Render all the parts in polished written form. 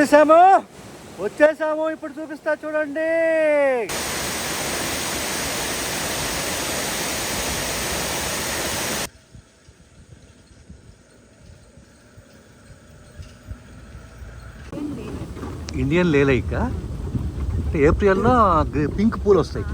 వచ్చేసాము ఇప్పుడు చూపిస్తా చూడండి. ఇండియన్ లేలైక అంటే ఏప్రిల్లో పింక్ పూలు వస్తాయి.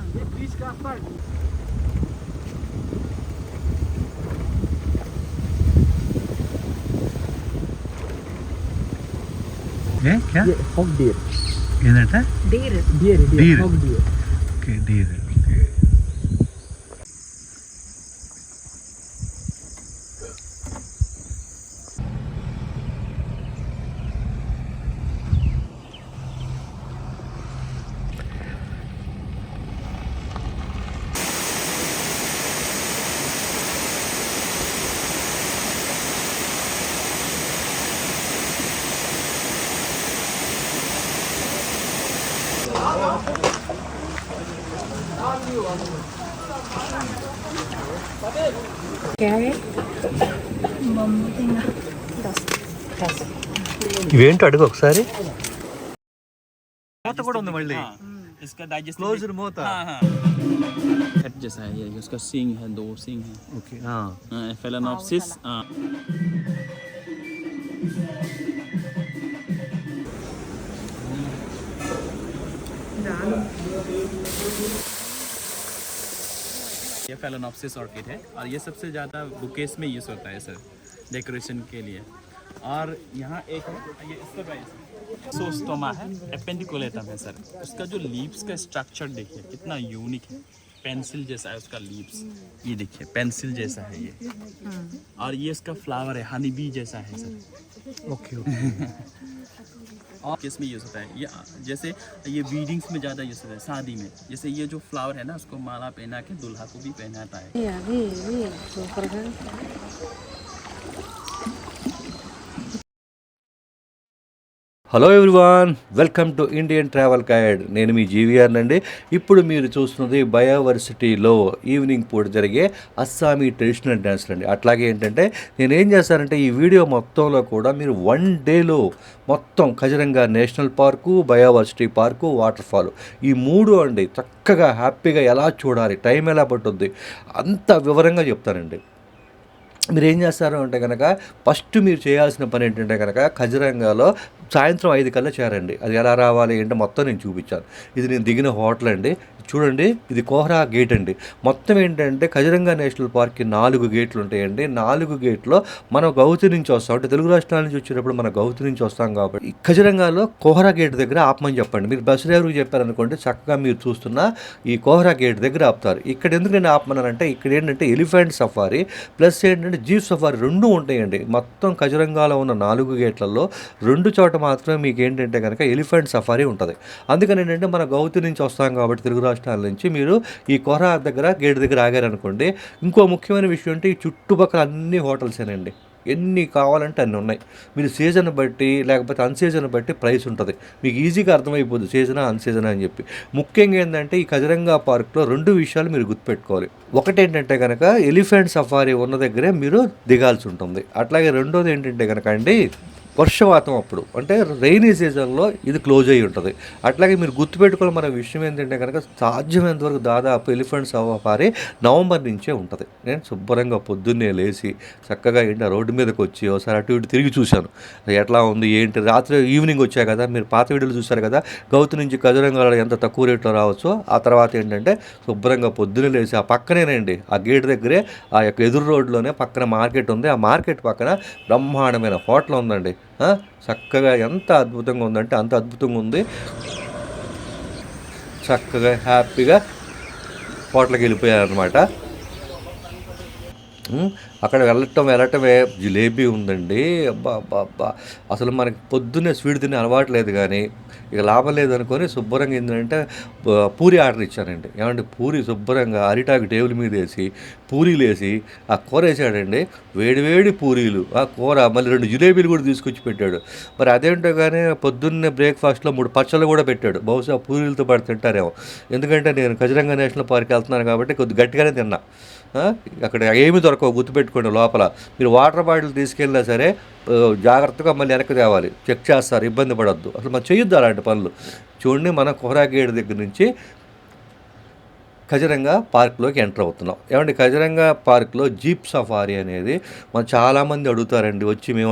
ఏంటంటే ఇవేంటో అడుగు ఒకసారి. మూత కూడా ఉంది మళ్ళీ. इसका डाइजेस्ट क्लोज्ड मोता. हेड जैसा है ये, उसका सींग है, 2 सींग है. ओके. हाँ. फेलेनॉप्सिस. ये फेलेनॉप्सिस ऑर्किड है और ये सबसे ज़्यादा बुकेस में यूज़ होता है सर, डेकोरेशन के लिए. और यहाँ एक है, ये इसका सोस्टोमा है, एपेंडिकुलेटम है सर. उसका जो लीव्स का स्ट्रक्चर देखिए कितना यूनिक है, पेंसिल जैसा है उसका लीव्स. ये देखिए पेंसिल जैसा है ये. और ये इसका फ्लावर है, हनी बी जैसा है सर. ओके. और किस में यूज़ होता है ये, जैसे ये वीडिंग्स में ज़्यादा यूज़ होता है, शादी में. जैसे ये जो फ्लावर है ना, उसको माला पहना के दूल्हा को भी पहनाता है. Hello everyone, welcome to Indian travel guide. నేను మీ జీవీఆర్ నండి. ఇప్పుడు మీరు చూస్తున్నది బయోవర్సిటీలో ఈవినింగ్ పూట జరిగే అస్సామీ ట్రెడిషనల్ డ్యాన్స్లు అండి. అట్లాగే ఏంటంటే నేను ఏం చేస్తానంటే ఈ వీడియో మొత్తంలో కూడా మీరు 1 డేలో మొత్తం Kaziranga national park, biodiversity park, waterfall ఈ 3 అండి చక్కగా హ్యాపీగా ఎలా చూడాలి, టైం ఎలా పట్టుద్ది అంత వివరంగా చెప్తానండి. మీరు ఏం చేస్తారు అంటే కనుక ఫస్ట్ మీరు చేయాల్సిన పని ఏంటంటే కనుక కజరంగాలో సాయంత్రం 5 కల్లా చేరండి. అది ఎలా రావాలి ఏంటో మొత్తం నేను చూపించాను. ఇది నేను దిగిన హోటల్ అండి. చూడండి, ఇది కోహ్రా గేట్ అండి. మొత్తం ఏంటంటే కజరంగా నేషనల్ పార్క్కి 4 గేట్లు ఉంటాయండి. 4 గేట్లో మనం గౌహతి నుంచి వస్తాం, అంటే తెలుగు రాష్ట్రాల నుంచి వచ్చేటప్పుడు మనం గౌహతి నుంచి వస్తాం కాబట్టి కజరంగాలో కోహ్రా గేట్ దగ్గర ఆపమని చెప్పండి. మీరు బస్ డ్రైవర్కి చెప్పారనుకోండి చక్కగా మీరు చూస్తున్న ఈ కోహ్రా గేట్ దగ్గర ఆపుతారు. ఇక్కడ ఎందుకు నేను ఆపమన్నానంటే ఇక్కడ ఏంటంటే ఎలిఫెంట్ సఫారీ ప్లస్ ఏంటంటే జీప్ సఫారీ 2 ఉంటాయండి. మొత్తం కజరంగాలో ఉన్న 4 గేట్లలో 2 చోట మాత్రమే మీకు ఏంటంటే కనుక ఎలిఫెంట్ సఫారీ ఉంటుంది. అందుకని ఏంటంటే మన గౌహతి నుంచి వస్తాం కాబట్టి తెలుగు రాష్ట్రాల నుంచి మీరు ఈ కోహ్రా దగ్గర గేట్ దగ్గర ఆగారనుకోండి. ఇంకో ముఖ్యమైన విషయం అంటే ఈ చుట్టుపక్కల అన్ని హోటల్సేనండి. ఎన్ని కావాలంటే అన్నీ ఉన్నాయి. మీరు సీజన్ బట్టి లేకపోతే అన్సీజన్ బట్టి ప్రైస్ ఉంటుంది. మీకు ఈజీగా అర్థమైపోద్ది సీజనా అన్సీజనా అని చెప్పి. ముఖ్యంగా ఏంటంటే ఈ కజరంగా పార్క్లో 2 విషయాలు మీరు గుర్తుపెట్టుకోవాలి. ఒకటి ఏంటంటే కనుక ఎలిఫెంట్ సఫారీ ఉన్న దగ్గరే మీరు దిగాల్సి ఉంటుంది. అట్లాగే రెండోది ఏంటంటే కనుక అండి వర్షపాతం అప్పుడు అంటే రైనీ సీజన్లో ఇది క్లోజ్ అయ్యి ఉంటుంది. అట్లాగే మీరు గుర్తుపెట్టుకోవాలి మన విషయం ఏంటంటే కనుక సాధ్యమైనంత వరకు దాదాపు ఎలిఫెంట్ సఫారీ నవంబర్ నుంచే ఉంటుంది. నేను శుభ్రంగా పొద్దున్నే లేచి చక్కగా ఏంటి రోడ్డు మీదకి వచ్చి ఒకసారి అటు ఇటు తిరిగి చూశాను ఎట్లా ఉంది ఏంటి. రాత్రి ఈవినింగ్ వచ్చాయి కదా, మీరు పాత వీడియోలు చూశారు కదా, గౌతు నుంచి కజరంగాలో ఎంత తక్కువ రేట్లో రావచ్చో. ఆ తర్వాత ఏంటంటే శుభ్రంగా పొద్దున్నే లేచి ఆ పక్కనేనండి ఆ గేట్ దగ్గరే ఆ యొక్క ఎదురు రోడ్లోనే పక్కన మార్కెట్ ఉంది. ఆ మార్కెట్ పక్కన బ్రహ్మాండమైన హోటల్ ఉందండి. చక్కగా ఎంత అద్భుతంగా ఉందంటే అంత అద్భుతంగా ఉంది. చక్కగా హ్యాపీగా హోటల్కి వెళ్ళిపోయారనమాట. అక్కడ వెళ్ళటమే జిలేబీ ఉందండి. అబ్బా అబ్బా అబ్బా అసలు మనకి పొద్దున్నే స్వీట్ తినే అలవాటు లేదు, కానీ ఇక లాభం లేదనుకొని శుభ్రంగా ఏంటంటే పూరి ఆర్డర్ ఇచ్చానండి. ఏమంటే పూరి శుభ్రంగా అరిటాకు టేబుల్ మీద వేసి పూరీలు వేసి ఆ కూర వేసాడండి. వేడివేడి పూరీలు, ఆ కూర మళ్ళీ 2 జిలేబీలు కూడా తీసుకొచ్చి పెట్టాడు. మరి అదేంటో కానీ పొద్దున్నే బ్రేక్ఫాస్ట్లో 3 పచ్చళ్ళు కూడా పెట్టాడు. బహుశా పూరీలతో పాటు తింటారేమో, ఎందుకంటే నేను కజరంగా నేషనల్ పార్క్ వెళ్తున్నాను కాబట్టి కొద్ది గట్టిగానే తిన్నా. అక్కడ ఏమి దొరకవు, గుర్తుపెట్టుకోండి. లోపల మీరు వాటర్ బాటిల్ తీసుకెళ్ళినా సరే జాగ్రత్తగా మళ్ళీ వెనక్కి తేవాలి, చెక్ చేస్తారు, ఇబ్బంది పడొద్దు. అసలు మనం చేయొద్దు అలాంటి పనులు. చూడండి, మన కోహ్రా గేట్ దగ్గర నుంచి కజరంగా పార్క్లోకి ఎంటర్ అవుతున్నాం. ఏమండి, కజరంగా పార్క్లో జీప్ సఫారీ అనేది మనం చాలామంది అడుగుతారండి, వచ్చి మేము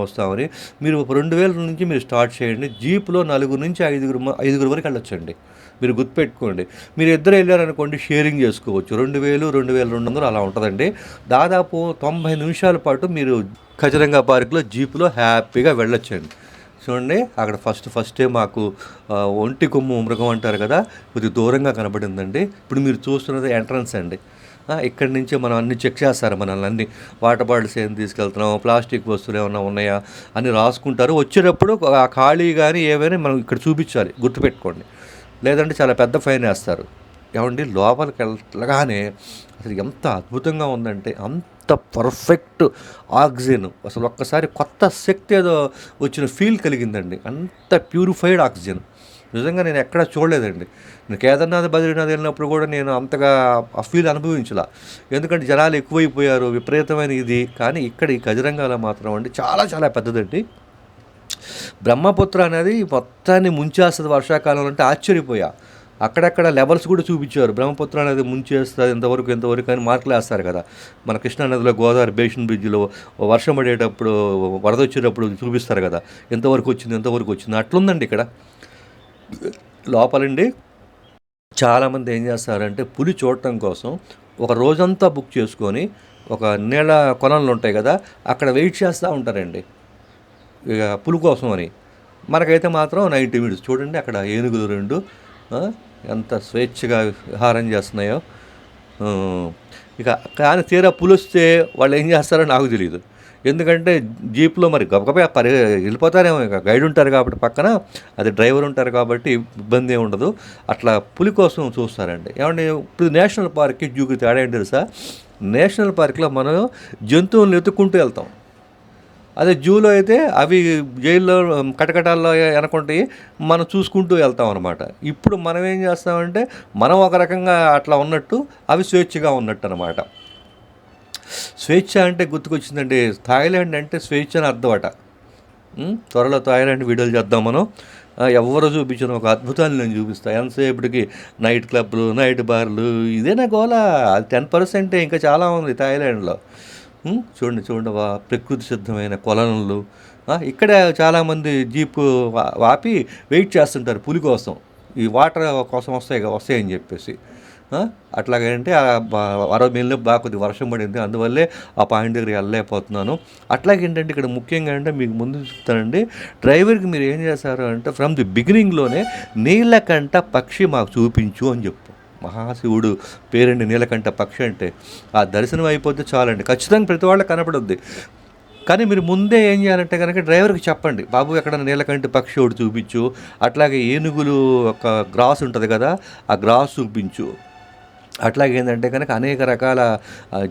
వస్తామని. మీరు 2000 నుంచి మీరు స్టార్ట్ చేయండి. జీప్లో 4 నుంచి 5 వరకు వెళ్ళొచ్చండి. మీరు గుర్తుపెట్టుకోండి. మీరు ఇద్దరు వెళ్ళారనుకోండి, షేరింగ్ చేసుకోవచ్చు. 2000, 2200 అలా ఉంటుందండి. దాదాపు 90 నిమిషాల పాటు మీరు కజరంగా పార్క్లో జీప్లో హ్యాపీగా వెళ్ళొచ్చండి. చూడండి, అక్కడ ఫస్టే మాకు ఒంటి కొమ్ము మృగం అంటారు కదా, కొద్దిగా దూరంగా కనబడిందండి. ఇప్పుడు మీరు చూస్తున్నది ఎంట్రన్స్ అండి. ఇక్కడి నుంచి మనం అన్ని చెక్ చేస్తారు, మనల్ని అన్ని వాటర్ బాటిల్స్ ఏం తీసుకెళ్తున్నాం, ప్లాస్టిక్ వస్తువులు ఏమైనా ఉన్నాయా అని రాసుకుంటారు. వచ్చేటప్పుడు ఆ ఖాళీ కానీ ఏవైనా మనం ఇక్కడ చూపించాలి, గుర్తుపెట్టుకోండి. లేదంటే చాలా పెద్ద ఫైన్ వేస్తారు. ఏమండి, లోపలికి వెళ్ళగానే అసలు ఎంత అద్భుతంగా ఉందంటే అంత పర్ఫెక్ట్ ఆక్సిజన్, అసలు ఒక్కసారి కొత్త శక్తి ఏదో వచ్చిన ఫీల్ కలిగిందండి. అంత ప్యూరిఫైడ్ ఆక్సిజన్ నిజంగా నేను ఎక్కడా చూడలేదండి. నేను కేదార్నాథ్, బద్రీనాథ్ వెళ్ళినప్పుడు కూడా నేను అంతగా ఆ ఫీల్ అనుభవించలా, ఎందుకంటే జనాలు ఎక్కువైపోయారు, విపరీతమైన ఇది. కానీ ఇక్కడ ఈ కజరంగాలో మాత్రం అండి చాలా చాలా పెద్దదండి. బ్రహ్మపుత్ర అనేది మొత్తాన్ని ముంచేస్తుంది వర్షాకాలంలో అంటే ఆశ్చర్యపోయా. అక్కడక్కడ లెవెల్స్ కూడా చూపించారు. బ్రహ్మపుత్ర అనేది ముంచేస్తుంది ఎంతవరకు అని మార్కులు వేస్తారు కదా. మన కృష్ణానదిలో గోదావరి బేసిన్ బ్రిడ్జ్లో వర్షం పడేటప్పుడు, వరద వచ్చేటప్పుడు చూపిస్తారు కదా, ఎంతవరకు వచ్చింది. అట్లుందండి ఇక్కడ లోపలండి. చాలామంది ఏం చేస్తారంటే పులి చూడటం కోసం ఒక రోజంతా బుక్ చేసుకొని ఒక నీళ్ళ కొనలు ఉంటాయి కదా, అక్కడ వెయిట్ చేస్తూ ఉంటారండి ఇక పులి కోసం అని. మనకైతే మాత్రం 90 మినిట్స్. చూడండి, అక్కడ ఏనుగులు 2 ఎంత స్వేచ్ఛగా విహారం చేస్తున్నాయో. ఇక కానీ తీరా పులి వస్తే వాళ్ళు ఏం చేస్తారో నాకు తెలియదు. ఎందుకంటే జీప్లో మరి గబగబా వెళ్ళిపోతారేమో, ఇక గైడ్ ఉంటారు కాబట్టి పక్కన, అది డ్రైవర్ ఉంటారు కాబట్టి ఇబ్బంది ఏమి ఉండదు. అట్లా పులి కోసం చూస్తారండి. ఏమంటే ఇప్పుడు నేషనల్ పార్క్కి జూకి తేడా ఏంటి తెలుసా? నేషనల్ పార్క్లో మనం జంతువులను ఎత్తుక్కుంటూ వెళ్తాం. అదే జూలో అయితే అవి జైల్లో కటకటాల్లో వెనకుంటాయి, మనం చూసుకుంటూ వెళ్తాం అనమాట. ఇప్పుడు మనం ఏం చేస్తామంటే మనం ఒక రకంగా అట్లా ఉన్నట్టు, అవి స్వేచ్ఛగా ఉన్నట్టు అనమాట. స్వేచ్ఛ అంటే గుర్తుకొచ్చిందండి, థాయిలాండ్ అంటే స్వేచ్ఛ అని అర్థం అట. త్వరలో థాయిలాండ్ వీడియోలు చేద్దాం మనం. ఎవరు చూపించిన ఒక అద్భుతాన్ని నేను చూపిస్తాను. ఎంతసేపటికి నైట్ క్లబ్లు, నైట్ బార్లు, ఇదేనా గోల? అది 10%. ఇంకా చాలా ఉంది థాయిలాండ్లో. చూడండి ప్రకృతి సిద్ధమైన కొలనులు. ఇక్కడ చాలామంది జీపు ఆపి వెయిట్ చేస్తుంటారు పులి కోసం, ఈ వాటర్ కోసం వస్తాయని చెప్పేసి. అట్లాగంటే వెళ్ళినప్పుడు బాగా కొద్దిగా వర్షం పడింది, అందువల్లే ఆ పాయింట్ దగ్గరికి వెళ్ళలేకపోతున్నాను. అట్లాగేంటంటే ఇక్కడ ముఖ్యంగా అంటే మీకు ముందు చెప్తానండి, డ్రైవర్కి మీరు ఏం చేస్తారు అంటే ఫ్రమ్ ది బిగినింగ్లోనే నీలకంఠ పక్షి మాకు చూపించు అని చెప్పు. మహాశివుడు పేరండి నీలకంఠ పక్షి అంటే. ఆ దర్శనం అయిపోతే చాలండి, ఖచ్చితంగా ప్రతి వాళ్ళకి కనపడుద్ది. కానీ మీరు ముందే ఏం చేయాలంటే కనుక డ్రైవర్కి చెప్పండి, బాబు ఎక్కడ నీలకంఠ పక్షి ఒకటి చూపించు, అట్లాగే ఏనుగులు ఒక గ్రాస్ ఉంటుంది కదా, ఆ గ్రాస్ చూపించు. అట్లాగేంటంటే కనుక అనేక రకాల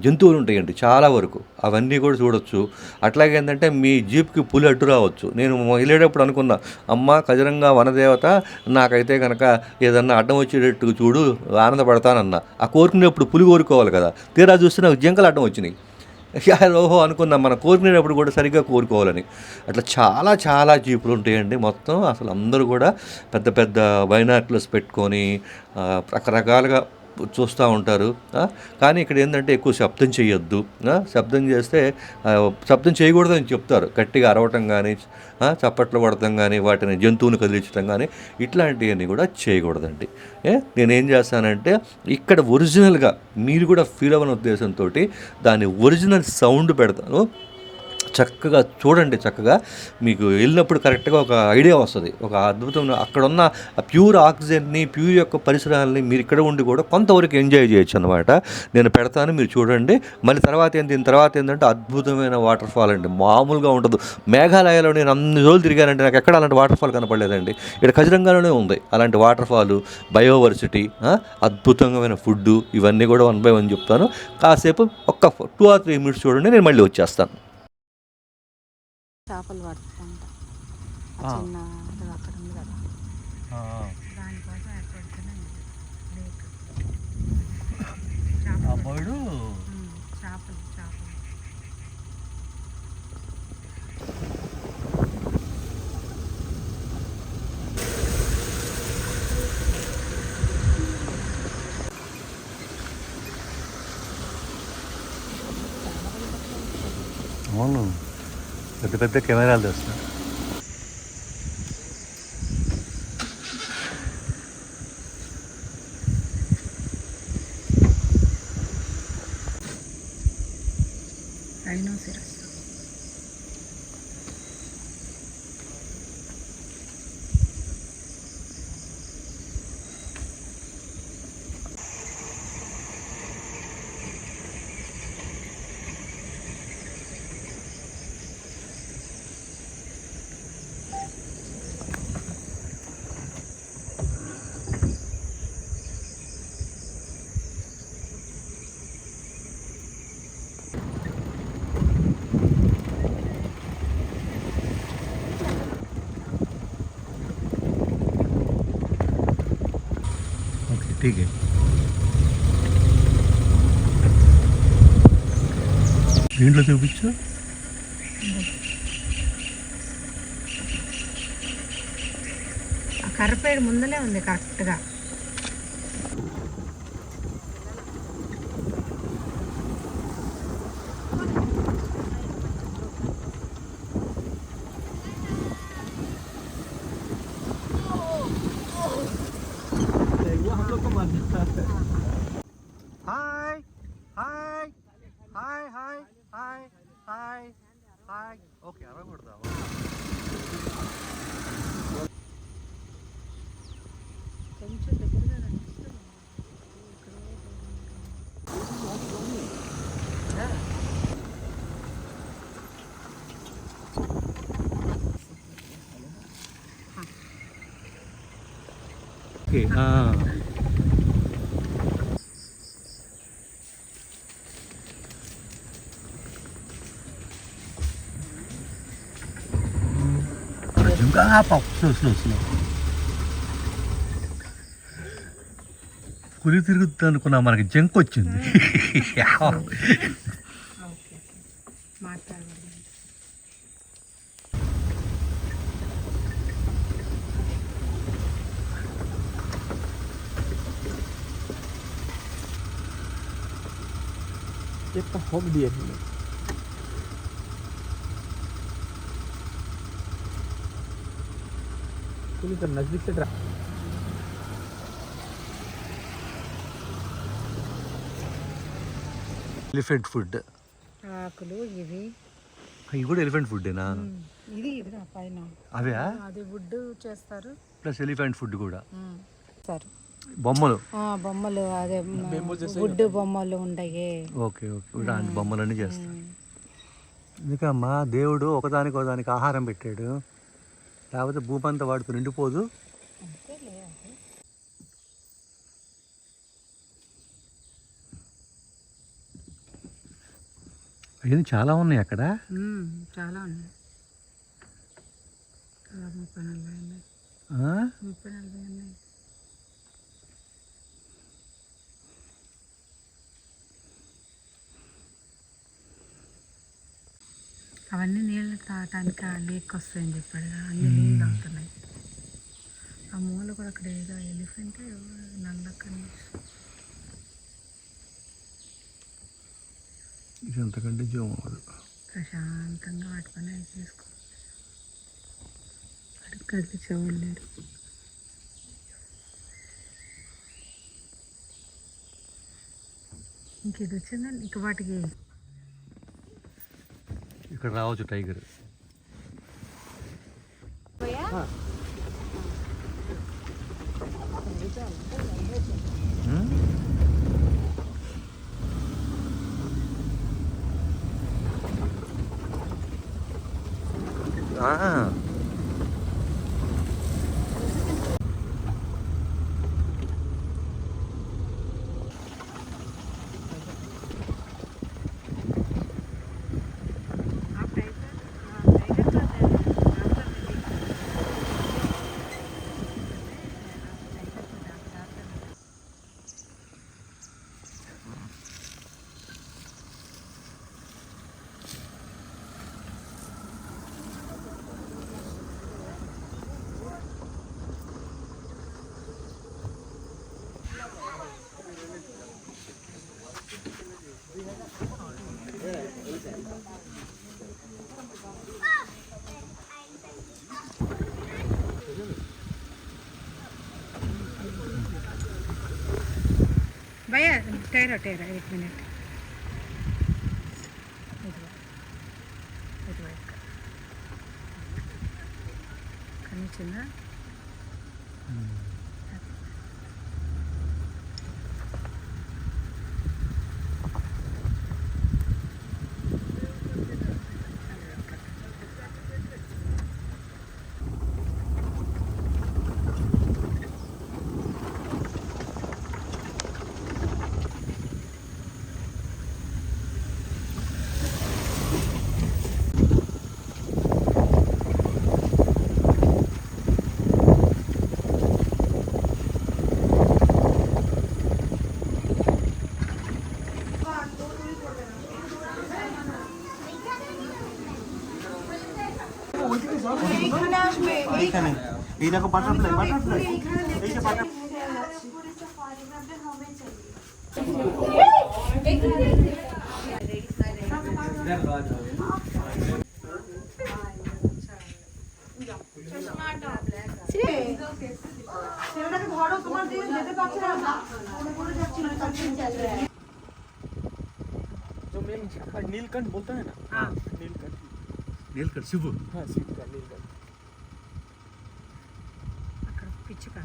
జంతువులు ఉంటాయండి చాలా వరకు, అవన్నీ కూడా చూడొచ్చు. అట్లాగేంటంటే మీ జీప్కి పులి అడ్డు రావచ్చు. నేను వెళ్ళేటప్పుడు అనుకున్నా, అమ్మ కజరంగా వనదేవత నాకైతే కనుక ఏదన్నా అడ్డం వచ్చేటట్టు చూడు, ఆనందపడతానన్నా. ఆ కోరుకునేప్పుడు పులి కోరుకోవాలి కదా, తీరా చూస్తే నాకు జింకలు అడ్డం వచ్చినాయి. ఓహో అనుకున్నాం, మనం కోరుకునేటప్పుడు కూడా సరిగ్గా కోరుకోవాలని. అట్లా చాలా చాలా జీపులు ఉంటాయండి మొత్తం. అసలు అందరూ కూడా పెద్ద పెద్ద బైనాక్యులర్స్ పెట్టుకొని రకరకాలుగా చూస్తూ ఉంటారు. కానీ ఇక్కడ ఏంటంటే ఎక్కువ శబ్దం చేయొద్దు. శబ్దం చేస్తే శబ్దం చేయకూడదని చెప్తారు. గట్టిగా అరవటం కానీ, చప్పట్లు కొడటం కానీ, వాటిని జంతువుని కదిలించడం కానీ ఇట్లాంటివన్నీ కూడా చేయకూడదండి. నేనేం చేస్తానంటే ఇక్కడ ఒరిజినల్గా మీరు కూడా ఫీల్ అవ్వని ఉద్దేశంతో దాని ఒరిజినల్ సౌండ్ పెడతాను. చక్కగా చూడండి, చక్కగా మీకు వెళ్ళినప్పుడు కరెక్ట్గా ఒక ఐడియా వస్తుంది. ఒక అద్భుతం, అక్కడున్న ప్యూర్ ఆక్సిజన్ని, ప్యూర్ యొక్క పరిసరాలని మీరు ఇక్కడ ఉండి కూడా కొంతవరకు ఎంజాయ్ చేయొచ్చు అనమాట. నేను పెడతాను, మీరు చూడండి. మళ్ళీ దీని తర్వాత ఏంటంటే అద్భుతమైన వాటర్ ఫాల్ అండి, మామూలుగా ఉండదు. మేఘాలయలో నేను అన్ని రోజులు తిరిగానంటే నాకు ఎక్కడ అలాంటి వాటర్ ఫాల్ కనపడలేదండి. ఇక్కడ కజరంగాలోనే ఉంది అలాంటి వాటర్ ఫాల్, బయోవర్సిటీ, అద్భుతమైన ఫుడ్డు, ఇవన్నీ కూడా 1 by 1 చెప్తాను. కాసేపు ఒక్క 2 or 3 minutes చూడండి, నేను మళ్ళీ వచ్చేస్తాను. చేపలు పడుతుంట చిన్న అక్కడ ఉంది కదా, దానికోసం ఏర్పడుతున్నాయి లేక్. చేపలు ఆ బర్డు చేపలు చేపలు. అవును, పెద్ద పెద్ద కెమెరాలు తెస్తున్నారు. రైనోసిరస్. ఓకే, ఠీక్. దీంట్లో చూపించు. ఆ కర్రపేడు ముందలే ఉంది కరెక్ట్గా. Hi hi hi hi hi hi hi. Okay, అరవకూడదా? కొంచెం దగ్గరగా కనిపిస్తుంది. ఓకే. స్లో. పులి తిరుగుతుంది అనుకున్నా, మనకి జంక్ వచ్చింది. ఓకే, మాట్లాడలేదు. একটা হক দিয়ে দিল पुलिस नजदीक से ఎలిఫెంట్ ఫుడ్. ఆకులు ఇవి. ఇవి కూడా ఎలిఫెంట్ ఫుడ్డేనా? ఇది ఇదిగా పైన అవే అది వుడ్ చేస్తారు. ప్లస్ ఎలిఫెంట్ ఫుడ్ కూడా. సరే, బొమ్మలు. బొమ్మలు అదే వుడ్ బొమ్మలు ఉండయి. ఓకే ఓకే, ఇలాంటి బొమ్మలన్నీ చేస్తారు. ఎందుకమ్మా దేవుడు ఒకదానికి ఆహారం పెట్టాడు, లేకపోతే భూమంతా వాడితో నిండిపోదు. అవన్నీ చాలా ఉన్నాయి అక్కడ. చాలా ఉన్నాయి. 30-40 ఉన్నాయి. 30-40 ఉన్నాయి. అవన్నీ నీళ్ళు తాగటానికి ఆ లేక్ వస్తాయని చెప్పాడు కదా, అన్ని నీళ్ళు తాగుతున్నాయి. ఆ మూల కూడా అక్కడ ఏదో ఎలిఫెంట్ నల్లకని. ఇది అంతకంటే జూమ్ అవ్వదు. ప్రశాంతంగా వాటి పని అవి చేసుకో. అడుగు కదిలించేవాళ్ళు లేరు. ఇంకేది వచ్చిందండి ఇక వాటికి. ఇక్కడ రావచ్చు టైగర్. ठहरा ठहरा 1 मिनट కనిపించిందా এইখানে এই দেখো বাটারফ্লাই বাটারফ্লাই এই যে বাটার ধরো তোমার দিয়ে যেতে পারছে না মনে পড়ে যাচ্ছিল जो मेन नीलकंठ बोलते हैं ना हाँ नीलकंठ నీలకంఠ శివు हाँ शिव का नीलकंठ అక్కడ పిచ్చుక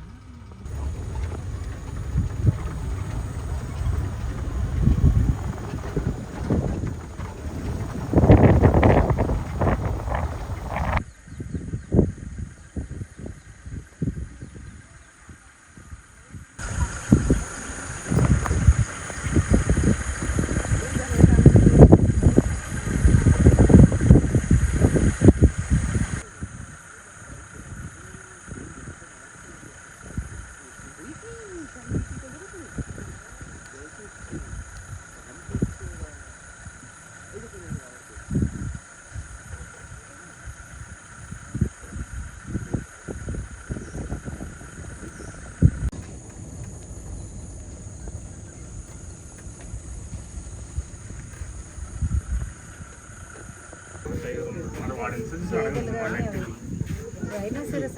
రైనోసరస్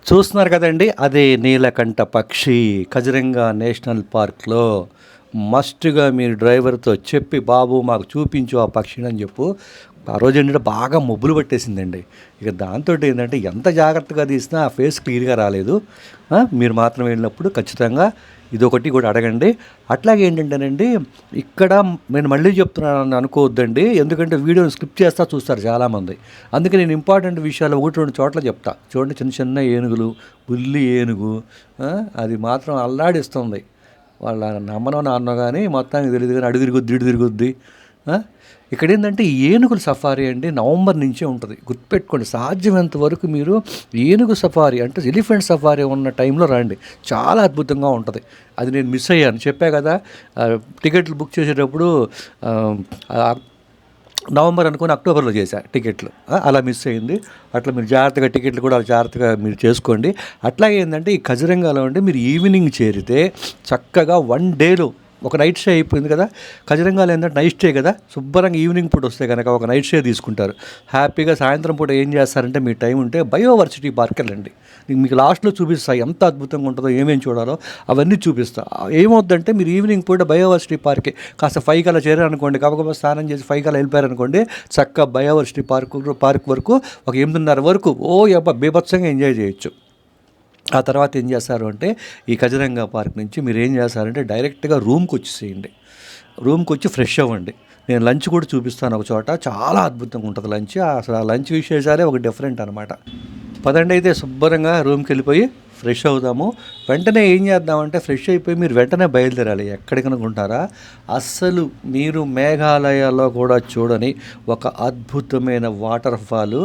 చూస్తున్నారు కదండి, అదే నీలకంఠ పక్షి కజిరంగా నేషనల్ పార్క్లో. మస్ట్గా మీరు డ్రైవర్తో చెప్పి బాబు మాకు చూపించు ఆ పక్షిని అని చెప్పు. ఆ రోజు ఏంటంటే బాగా మబ్బులు పట్టేసిందండి. ఇక దాంతో ఏంటంటే ఎంత జాగ్రత్తగా తీసినా ఆ ఫేస్ క్లియర్గా రాలేదు. మీరు మాత్రం వెళ్ళినప్పుడు ఖచ్చితంగా ఇదొకటి కూడా అడగండి. అట్లాగే ఏంటంటేనండి, ఇక్కడ నేను మళ్ళీ చెప్తున్నాను అనుకోవద్దండి, ఎందుకంటే వీడియోని స్కిప్ చేస్తా చూస్తారు చాలామంది. అందుకే నేను ఇంపార్టెంట్ విషయాలు 1-2 చోట్ల చెప్తా. చూడండి, చిన్న చిన్న ఏనుగులు, బుల్లి ఏనుగు, అది మాత్రం అల్లాడిస్తుంది. వాళ్ళ నమ్మనో నాన్నో కానీ మొత్తానికి తెలియదు కానీ అడుగు తిరుగుద్ది ఇటు తిరుగుద్ది. ఇక్కడ ఏంటంటే ఏనుగుల సఫారీ అండి నవంబర్ నుంచే ఉంటుంది. గుర్తుపెట్టుకోండి, సాధ్యమైనంత వరకు మీరు ఏనుగు సఫారీ అంటే ఎలిఫెంట్ సఫారీ ఉన్న టైంలో రండి, చాలా అద్భుతంగా ఉంటుంది. అది నేను మిస్ అయ్యాను, చెప్పా కదా. టికెట్లు బుక్ చేసేటప్పుడు నవంబర్ అనుకుని అక్టోబర్లో చేశా టికెట్లు, అలా మిస్ అయింది. అట్లా మీరు జాగ్రత్తగా టికెట్లు కూడా జాగ్రత్తగా మీరు చేసుకోండి. అట్లాగే ఏంటంటే ఈ కజిరంగాలో ఉంటే మీరు ఈవినింగ్ చేరితే చక్కగా 1 డేలో ఒక నైట్ స్టే అయిపోయింది కదా. కజిరంగాలో ఏంటంటే నైట్ స్టే కదా, శుభ్రంగా ఈవినింగ్ పూట వస్తే కనుక ఒక నైట్ స్టే తీసుకుంటారు. హ్యాపీగా సాయంత్రం పూట ఏం చేస్తారంటే మీ టైం ఉంటే బయోవర్సిటీ పార్క్ వెళ్ళండి. మీకు లాస్ట్లో చూపిస్తా ఎంత అద్భుతంగా ఉంటుందో, ఏమేమి చూడాలో అవన్నీ చూపిస్తా. ఏమవుద్దంటే మీరు ఈవినింగ్ పూట బయోవర్సిటీ పార్కే కాస్త 5 కల్లా చేరారనుకోండి, గబగబా స్నానం చేసి 5 కల్లా వెళ్ళిపోయారనుకోండి, చక్కగా బయోవర్సిటీ పార్క్ వరకు ఒక 8:30 వరకు బీభత్సంగా ఎంజాయ్ చేయొచ్చు. ఆ తర్వాత ఏం చేస్తారు అంటే ఈ కజిరంగా పార్క్ నుంచి మీరు ఏం చేస్తారంటే డైరెక్ట్గా రూమ్కి వచ్చేసేయండి. రూమ్కి వచ్చి ఫ్రెష్ అవ్వండి. నేను లంచ్ కూడా చూపిస్తాను ఒక చోట, చాలా అద్భుతంగా ఉంటుంది లంచ్. అసలు ఆ లంచ్ విశేషాలే ఒక డిఫరెంట్ అనమాట. పదండి అయితే శుభ్రంగా రూమ్కి వెళ్ళిపోయి ఫ్రెష్ అవుదాము. వెంటనే ఏం చేద్దామంటే ఫ్రెష్ అయిపోయి మీరు వెంటనే బయలుదేరాలి. ఎక్కడికి అనుకుంటారా, అస్సలు మీరు మేఘాలయాలో కూడా చూడని ఒక అద్భుతమైన వాటర్ ఫాలు.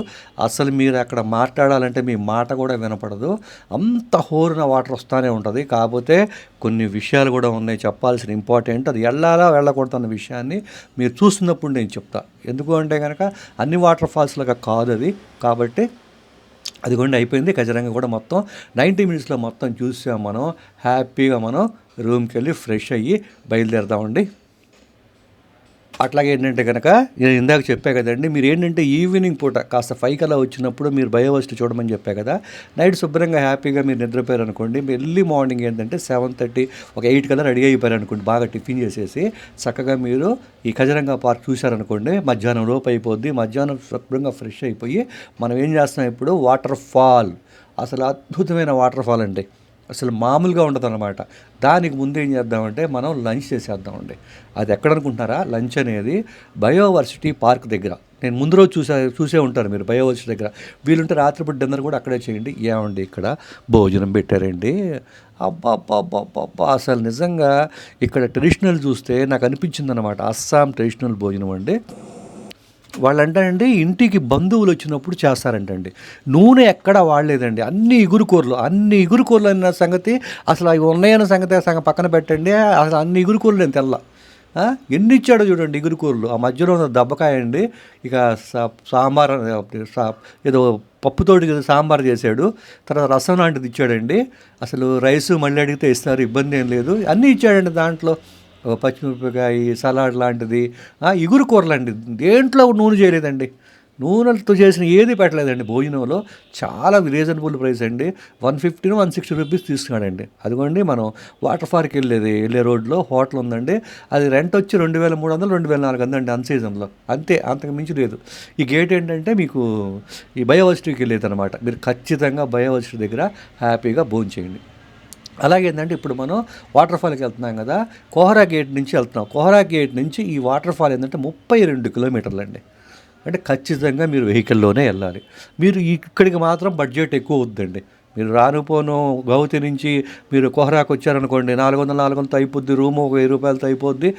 అసలు మీరు అక్కడ మాట్లాడాలంటే మీ మాట కూడా వినపడదు, అంత హోరున వాటర్ వస్తూనే ఉంటుంది. కాకపోతే కొన్ని విషయాలు కూడా ఉన్నాయి చెప్పాల్సిన ఇంపార్టెంట్. అది వెళ్ళాలా వెళ్ళకూడదన్న విషయాన్ని మీరు చూస్తున్నప్పుడు నేను చెప్తా. ఎందుకు అంటే కనుక అన్ని వాటర్ ఫాల్స్లాగా కాదు అది. కాబట్టి అదిగోండి అయిపోయింది. కజిరంగా కూడా మొత్తం 90 మినిట్స్లో మొత్తం చూసాం మనం. హ్యాపీగా మనం రూమ్కి వెళ్ళి ఫ్రెష్ అయ్యి బయలుదేరదామండి. అట్లాగే ఏంటంటే కనుక నేను ఇందాక చెప్పా కదండి, మీరు ఏంటంటే ఈవినింగ్ పూట కాస్త 5 కల్లా వచ్చినప్పుడు మీరు బయోవర్సిటీ చూడమని చెప్పా కదా, నైట్ శుభ్రంగా హ్యాపీగా మీరు నిద్రపోయారు అనుకోండి, ఎర్లీ మార్నింగ్ ఏంటంటే 7:30 ఒక 8 కల్లా రెడీ అయిపోయారు అనుకోండి, బాగా టిఫిన్ చేసేసి చక్కగా మీరు ఈ కజరంగా పార్క్ చూశారనుకోండి, మధ్యాహ్నం లోపు అయిపోద్ది. మధ్యాహ్నం శుభ్రంగా ఫ్రెష్ అయిపోయి మనం ఏం చేస్తున్నాం ఇప్పుడు, వాటర్ ఫాల్, అసలు అద్భుతమైన వాటర్ ఫాల్ అండి, అసలు మామూలుగా ఉండదు అనమాట. దానికి ముందు ఏం చేద్దామంటే మనం లంచ్ చేసేద్దామండి. అది ఎక్కడ అనుకుంటున్నారా, లంచ్ అనేది బయోవర్సిటీ పార్క్ దగ్గర. నేను ముందు రోజు చూసే ఉంటారు మీరు బయోవర్సిటీ దగ్గర. వీలుంటే రాత్రిపూట డిన్నర్ కూడా అక్కడే చేయండి. ఏమండి ఇక్కడ భోజనం పెట్టారండి, అబ్బా అబ్బా అబ్బా అబ్బా, అసలు నిజంగా ఇక్కడ ట్రెడిషనల్ చూస్తే నాకు అనిపించింది అనమాట, అస్సాం ట్రెడిషనల్ భోజనం అండి. వాళ్ళు అంటారండి ఇంటికి బంధువులు వచ్చినప్పుడు చేస్తారంటండి. నూనె ఎక్కడా వాడలేదండి, అన్ని ఇగురుకూరలు అన్న సంగతి అసలు అవి ఉన్నాయన్న సంగతి పక్కన పెట్టండి. అసలు అన్ని ఇగురుకూరలు నేను తెల్ల ఎన్ని ఇచ్చాడో చూడండి ఇగురుకూరలు. ఆ మధ్యలో ఉన్న దెబ్బకాయ అండి, ఇక సాంబార్ ఏదో పప్పుతోటి సాంబార్ చేశాడు, తర్వాత రసం లాంటిది ఇచ్చాడండి. అసలు రైసు మళ్ళీ అడిగితే ఇస్తారు, ఇబ్బంది ఏం లేదు. అన్నీ ఇచ్చాడండి దాంట్లో, పచ్చిమిరపకాయ సలాడ్ లాంటిది, ఇగురు కూరలండి. దేంట్లో నూనె చేయలేదండి, నూనెలతో చేసిన ఏది పెట్టలేదండి భోజనంలో. చాలా రీజనబుల్ ప్రైస్ అండి, 150 160 రూపీస్ తీసుకున్నాడండి. అదిగోండి మనం వాటర్ ఫాల్కి వెళ్ళే రోడ్లో హోటల్ ఉందండి, అది రెంట్ వచ్చి 2300 2400 అండి అన్ సీజన్లో, అంతే, అంతకు మించి లేదు. ఈ గేట్ ఏంటంటే మీకు ఈ బయోవర్సిటీకి వెళ్ళేది అనమాట. మీరు ఖచ్చితంగా బయోవర్సిటీ దగ్గర హ్యాపీగా భోజనం చేయండి. అలాగే ఏంటంటే ఇప్పుడు మనం వాటర్ ఫాల్కి వెళ్తున్నాం కదా, కోహరా గేట్ నుంచి వెళ్తున్నాం. కోహరా గేట్ నుంచి ఈ వాటర్ ఫాల్ ఏంటంటే 32 కిలోమీటర్లు అండి. అంటే ఖచ్చితంగా మీరు వెహికల్లోనే వెళ్ళాలి. మీరు ఇక్కడికి మాత్రం బడ్జెట్ ఎక్కువ అవుతుందండి. మీరు రానుపోను గౌతి నుంచి మీరు కోహరాకు వచ్చారనుకోండి, 400 అయిపోద్ది, రూము 1000 రూపాయలతో అయిపోద్ది.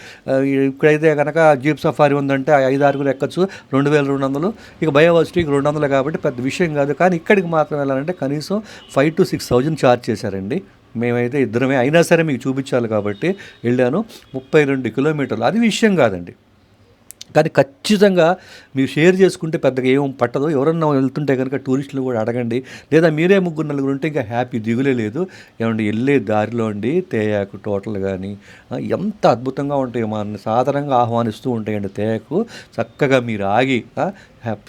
ఇక్కడైతే కనుక జీప్ సఫారీ ఉందంటే 5-6 ఎక్కచ్చు, 2200. ఇక బయోవర్సిటీకి 200 కాబట్టి పెద్ద విషయం కాదు. కానీ ఇక్కడికి మాత్రం వెళ్ళాలంటే కనీసం 5,000 to 6,000 ఛార్జ్ చేశారండి. మేమైతే ఇద్దరమే, అయినా సరే మీకు చూపించాలి కాబట్టి వెళ్ళాను. 32 కిలోమీటర్లు, అది విషయం కాదండి. కానీ ఖచ్చితంగా మీరు షేర్ చేసుకుంటే పెద్దగా ఏం పట్టదు. ఎవరన్నా వెళ్తుంటే కనుక టూరిస్టులు కూడా అడగండి, లేదా మీరే 3-4 ఉంటే ఇంకా హ్యాపీ, దిగులే లేదు. ఏమండి వెళ్ళే దారిలో అండి తేయాకు తోటలు కానీ ఎంత అద్భుతంగా ఉంటాయో, మన సాధారణంగా ఆహ్వానిస్తూ ఉంటాయండి తేయాకు. చక్కగా మీరు ఆగి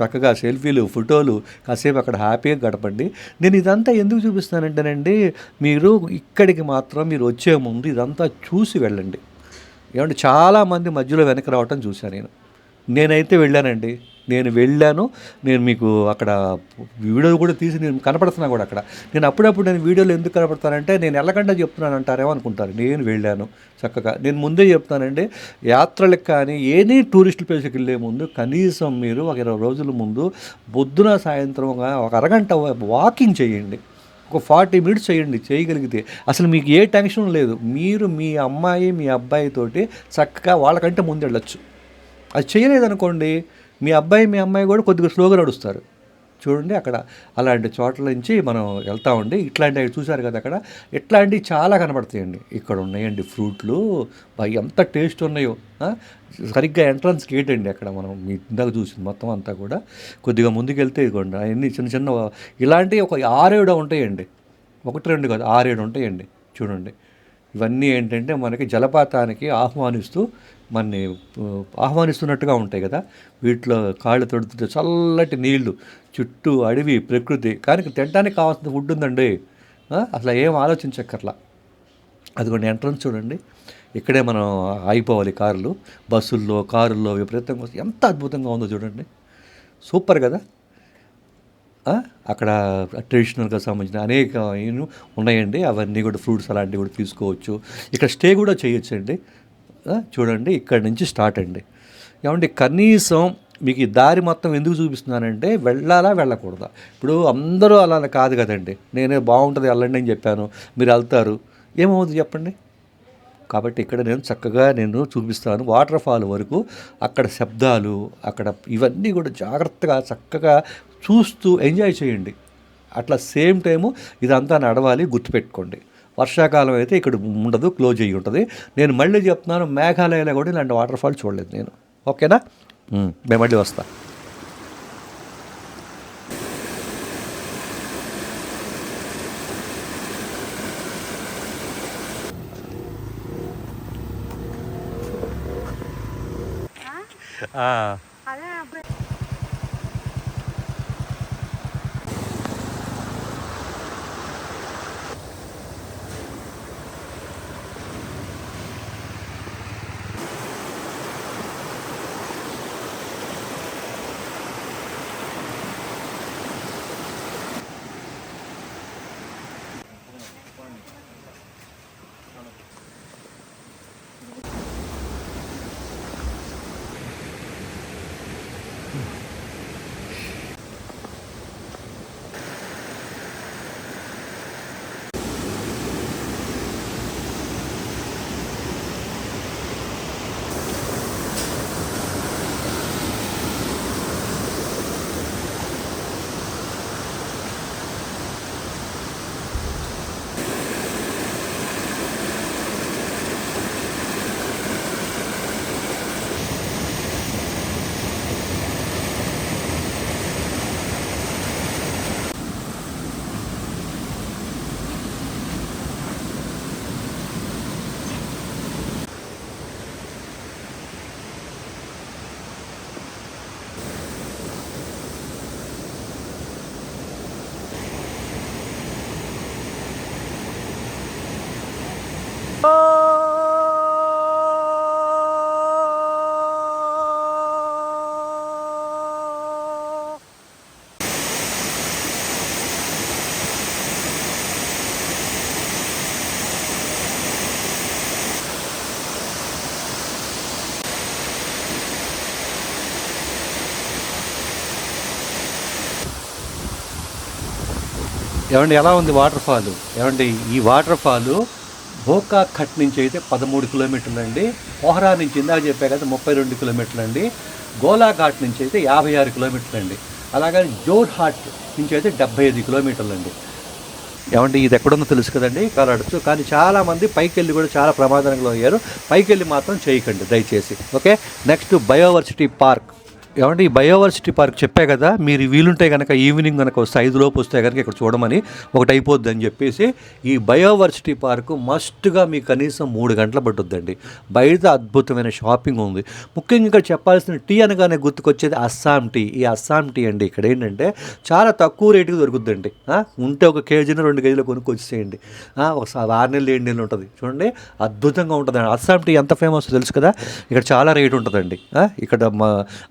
చక్కగా సెల్ఫీలు ఫోటోలు కాసేపు అక్కడ హ్యాపీగా గడపండి. నేను ఇదంతా ఎందుకు చూపిస్తానంటేనండి, మీరు ఇక్కడికి మాత్రం మీరు వచ్చే ముందు ఇదంతా చూసి వెళ్ళండి. ఏమంటే చాలామంది మధ్యలో వెనక్కి రావటం చూశాను నేనైతే వెళ్ళానండి. నేను మీకు అక్కడ వీడియో కూడా తీసి నేను కనపడుతున్నా కూడా అక్కడ. నేను అప్పుడప్పుడు వీడియోలో ఎందుకు కనపడతానంటే నేను ఎల్లకుండా చెప్తున్నాను అంటారేమో అనుకుంటారు. నేను వెళ్ళాను చక్కగా. నేను ముందే చెప్తానండి, యాత్రలకు కానీ ఏనీ టూరిస్ట్ ప్లేస్కి వెళ్ళే ముందు కనీసం మీరు ఒక 20 రోజుల ముందు పొద్దున సాయంత్రంగా ఒక అరగంట వాకింగ్ చేయండి. ఒక 40 మినిట్స్ చేయండి చేయగలిగితే. అసలు మీకు ఏ టెన్షన్ లేదు. మీరు మీ అమ్మాయి మీ అబ్బాయితోటి చక్కగా వాళ్ళకంటే ముందు వెళ్ళొచ్చు. అది చేయలేదనుకోండి, మీ అబ్బాయి మీ అమ్మాయి కూడా కొద్దిగా స్లోగా నడుస్తారు. చూడండి అక్కడ అలాంటి చోట్ల నుంచి మనం వెళ్తామండి. ఇట్లాంటివి చూసారు కదా అక్కడ, ఇట్లాంటివి చాలా కనబడతాయండి. ఇక్కడ ఉన్నాయండి ఫ్రూట్లు, ఎంత టేస్ట్ ఉన్నాయో. సరిగ్గా ఎంట్రన్స్ గేట్ అండి అక్కడ మనం మీ ఇందాక చూసింది మొత్తం అంతా కూడా. కొద్దిగా ముందుకెళ్తే ఇదిగోండి అవన్నీ చిన్న చిన్న ఇలాంటివి ఒక 6-7 ఉంటాయండి, 1-2 కాదు 6-7 ఉంటాయండి. చూడండి ఇవన్నీ ఏంటంటే మనకి జలపాతానికి ఆహ్వానిస్తున్నట్టుగా ఉంటాయి కదా. వీటిలో కాళ్ళు తొడుతుంటే చల్లటి నీళ్లు, చుట్టూ అడవి ప్రకృతి. కానీ తినడానికి కావాల్సిన ఫుడ్ ఉందండి, అసలు ఏం ఆలోచించక్కర్లా. అదిగోండి ఎంట్రన్స్ చూడండి. ఇక్కడే మనం ఆగిపోవాలి కార్లు, బస్సుల్లో కారుల్లో విపరీతంగా. ఎంత అద్భుతంగా ఉందో చూడండి, సూపర్ కదా. అక్కడ ట్రెడిషనల్గా సంబంధించిన అనేక ఉన్నాయండి. అవన్నీ కూడా ఫ్రూట్స్ అలాంటివి కూడా తీసుకోవచ్చు. ఇక్కడ స్టే కూడా చేయొచ్చు అండి. చూడండి ఇక్కడ నుంచి స్టార్ట్ అండి. ఏమంటే కనీసం మీకు ఈ దారి మొత్తం ఎందుకు చూపిస్తున్నానంటే వెళ్ళాలా వెళ్ళకూడదా. ఇప్పుడు అందరూ అలా కాదు కదండి. నేనే బాగుంటుంది వెళ్ళండి అని చెప్పాను, మీరు వెళ్తారు, ఏమవుతుంది చెప్పండి. కాబట్టి ఇక్కడ నేను చక్కగా చూపిస్తాను వాటర్ ఫాల్ వరకు. అక్కడ శబ్దాలు, అక్కడ ఇవన్నీ కూడా జాగ్రత్తగా చక్కగా చూస్తూ ఎంజాయ్ చేయండి. అట్లా సేమ్ టైము ఇదంతా నడవాలి, గుర్తుపెట్టుకోండి. వర్షాకాలం అయితే ఇక్కడ ఉండదు, క్లోజ్ అయ్యి ఉంటుంది. నేను మళ్ళీ చెప్తున్నాను, మేఘాలయలో కూడా ఇలాంటి వాటర్ ఫాల్ చూడలేదు నేను. ఓకేనా, మేము మళ్ళీ వస్తా. అదే అప్పుడు ఏమండి ఎలా ఉంది వాటర్ ఫాల్? ఏమండి ఈ వాటర్ ఫాల్ భోకా ఖట్ నుంచి అయితే 13 కిలోమీటర్లు అండి. పోహరా నుంచి ఇందాక చెప్పా కదా 32 కిలోమీటర్లు అండి. గోలాఘాట్ నుంచి అయితే 56 కిలోమీటర్లు అండి. అలాగని జోర్హాట్ నుంచి అయితే 75 కిలోమీటర్లు అండి. ఏమండి ఇది ఎక్కడుందో తెలుసు కదండి, కాలాడచ్చు. కానీ చాలామంది పైకి వెళ్ళి కూడా చాలా ప్రమాదంలో అయ్యారు. పైకి వెళ్ళి మాత్రం చేయకండి దయచేసి. Okay, next biodiversity park. ఏమంటే ఈ బయోవర్సిటీ పార్క్ చెప్పే కదా, మీరు వీలుంటే కనుక ఈవినింగ్ కనుక వస్తే 5 లోపు వస్తే కనుక ఇక్కడ చూడమని, ఒకటి అయిపోద్ది అని చెప్పేసి ఈ బయోవర్సిటీ పార్కు మస్ట్గా మీకు కనీసం 3 గంటలు పట్టుద్దండి. బయట అద్భుతమైన షాపింగ్ ఉంది. ముఖ్యంగా ఇక్కడ చెప్పాల్సిన టీ అనగానే గుర్తుకొచ్చేది అస్సాం టీ. ఈ అస్సాం టీ అండి ఇక్కడ ఏంటంటే చాలా తక్కువ రేటుకి దొరుకుతుందండి. ఉంటే 1 కేజీని 2 కేజీలు కొనుక్కొచ్చేయండి. ఒక 6 నెలలు 7 నెలలు ఉంటుంది చూడండి, అద్భుతంగా ఉంటుందండి. అస్సాం టీ ఎంత ఫేమస్ తెలుసు కదా, ఇక్కడ చాలా రేటు ఉంటుందండి. ఇక్కడ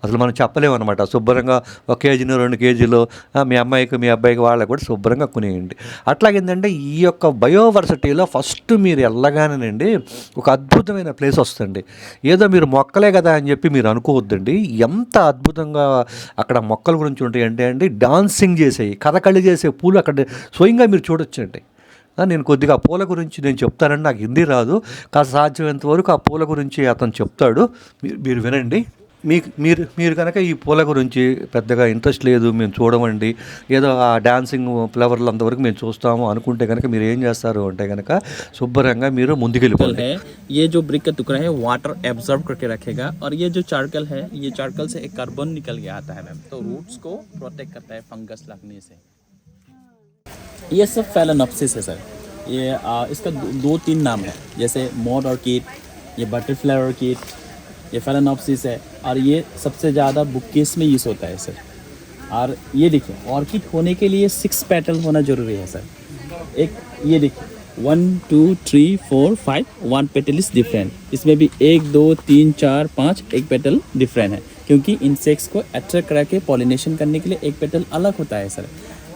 అసలు మనం చెప్పలేము అనమాట. శుభ్రంగా 1 కేజీను 2 కేజీలు మీ అమ్మాయికి మీ అబ్బాయికి వాళ్ళకి కూడా శుభ్రంగా కొనేయండి. అట్లాగేంటంటే ఈ యొక్క బయోవర్సిటీలో ఫస్ట్ మీరు వెళ్ళగానేనండి ఒక అద్భుతమైన ప్లేస్ వస్తుంది. ఏదో మీరు మొక్కలే కదా అని చెప్పి మీరు అనుకోవద్దండి. ఎంత అద్భుతంగా అక్కడ మొక్కల గురించి ఉంటాయి అంటే అండి, డాన్సింగ్ చేసేవి, కథకళి చేసే పూలు అక్కడ స్వయంగా మీరు చూడొచ్చండి. నేను కొద్దిగా ఆ పూల గురించి నేను చెప్తానండి, నాకు హిందీ రాదు, కాస్త సాధ్యమైనంత వరకు ఆ పూల గురించి అతను చెప్తాడు, మీరు వినండి. మీరు కనుక ఈ పూల గురించి పెద్దగా ఇంట్రెస్ట్ లేదు, మేము చూడమండి, ఏదో ఆ డాన్సింగ్ ఫ్లవర్లు అంతవరకు మేము చూస్తాము అనుకుంటే కనుక మీరు ఏం చేస్తారు అంటే కనుక శుభ్రంగా మీరు ముందుకెళ్ళిపోండి. ये जो ब्रिक का टुकड़ा है वाटर एब्जॉर्ब करके रखेगा, और ये जो चार्कल है, ये चार्कल से एक कार्बन निकल के आता है मैम, तो रूट्स को प्रोटेक्ट करता है फंगस लगने से. ये सब phalaenopsis है सर. ये इसका 2-3 नाम है, जैसे मोड ऑर्किड, ये बटरफ्लाई ऑर्किड, ये phalaenopsis है, और ये सबसे ज़्यादा बुकेस में यूज़ होता है सर. और ये देखिए ऑर्किड होने के लिए 6 पेटल होना ज़रूरी है सर. एक ये देखिए 1 2 3 4 5, 1 पेटल इज़ डिफरेंट. इसमें भी 1 2 3 4 5 एक पेटल डिफरेंट है, क्योंकि इंसेक्ट्स को अट्रैक्ट करा के पॉलिनेशन करने के लिए एक पेटल अलग होता है सर.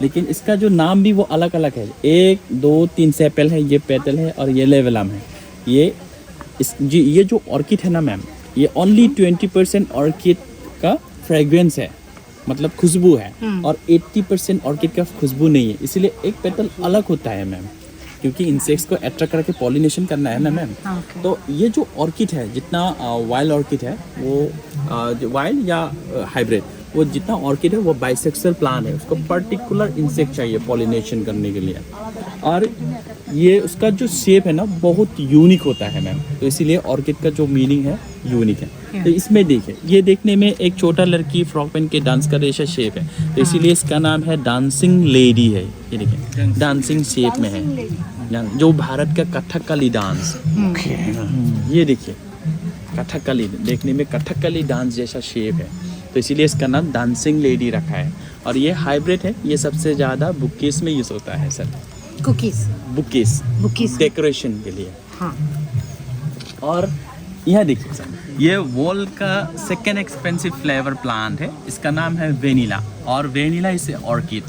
लेकिन इसका जो नाम भी वो अलग अलग है. 1 2 3 सेपल है, ये पेटल है, और ये लेवलम है. ये जो ऑर्किड है ना मैम, ये ओनली 20% ऑर्किड का फ्रेग्रेंस है, मतलब खुशबू है, और 80% ऑर्किड का खुशबू नहीं है. इसलिए एक पेटल अलग होता है मैम, क्योंकि इंसेक्ट्स को अट्रैक्ट करके पॉलिनेशन करना है ना मैम. तो ये जो ऑर्किड है, जितना वाइल्ड ऑर्किड है वो वाइल्ड या हाइब्रिड, वो जितना ऑर्किड है वो बाइसेक्सुअल प्लांट है, उसको पर्टिकुलर इंसेक्ट चाहिए पॉलिनेशन करने के लिए. और ये उसका जो शेप है ना बहुत यूनिक होता है मैम, तो इसीलिए ऑर्किड का जो मीनिंग है यूनिक है. तो इसमें देखिए, ये देखने में एक छोटा लड़की फ्रॉक पहन के डांस कर रही है शेप है, तो इसीलिए इसका नाम है डांसिंग लेडी है. ये देखिए डांसिंग शेप में है, जो भारत का कथकली डांस. ये देखिए कथकली, देखने में कथकली डांस जैसा शेप है, तो इसीलिए इसका नाम डांसिंग लेडी रखा है। और ये हाइब्रिड है, ये सबसे ज़्यादा बुकेस में यूज़ होता है सर। कुकीज बुकेस डेकोरेशन के लिए। हाँ। और यह देखिए सर, ये वॉल का सेकेंड एक्सपेंसिव फ्लेवर प्लांट है, इसका नाम है वेनिला। और वेनिला इसे ऑर्किड,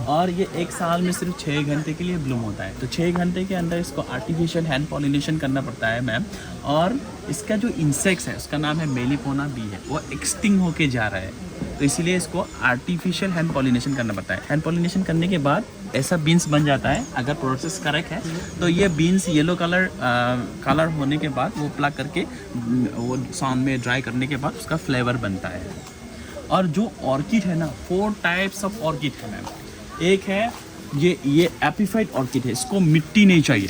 और ये एक साल में सिर्फ 6 घंटे के लिए ब्लूम होता है। तो 6 घंटे के अंदर इसको आर्टिफिशियल हैंड पॉलिनेशन करना पड़ता है मैम। और इसका जो इंसेक्ट्स है उसका नाम है मेलिपोना बी है, वो एक्सटिंग होके जा रहा है, तो इसीलिए इसको आर्टिफिशियल हैंड पॉलिनेशन करना पड़ता है। हैंड पॉलिनेशन करने के बाद ऐसा बीन्स बन जाता है, अगर प्रोसेस करेक्ट है तो ये बीन्स येलो कलर होने के बाद वो प्लग करके वो सन में ड्राई करने के बाद उसका फ्लेवर बनता है। और जो ऑर्किड है ना, 4 टाइप्स ऑफ ऑर्किड है मैम। एक है ये एपिफाइट ऑर्किड है, इसको मिट्टी नहीं चाहिए,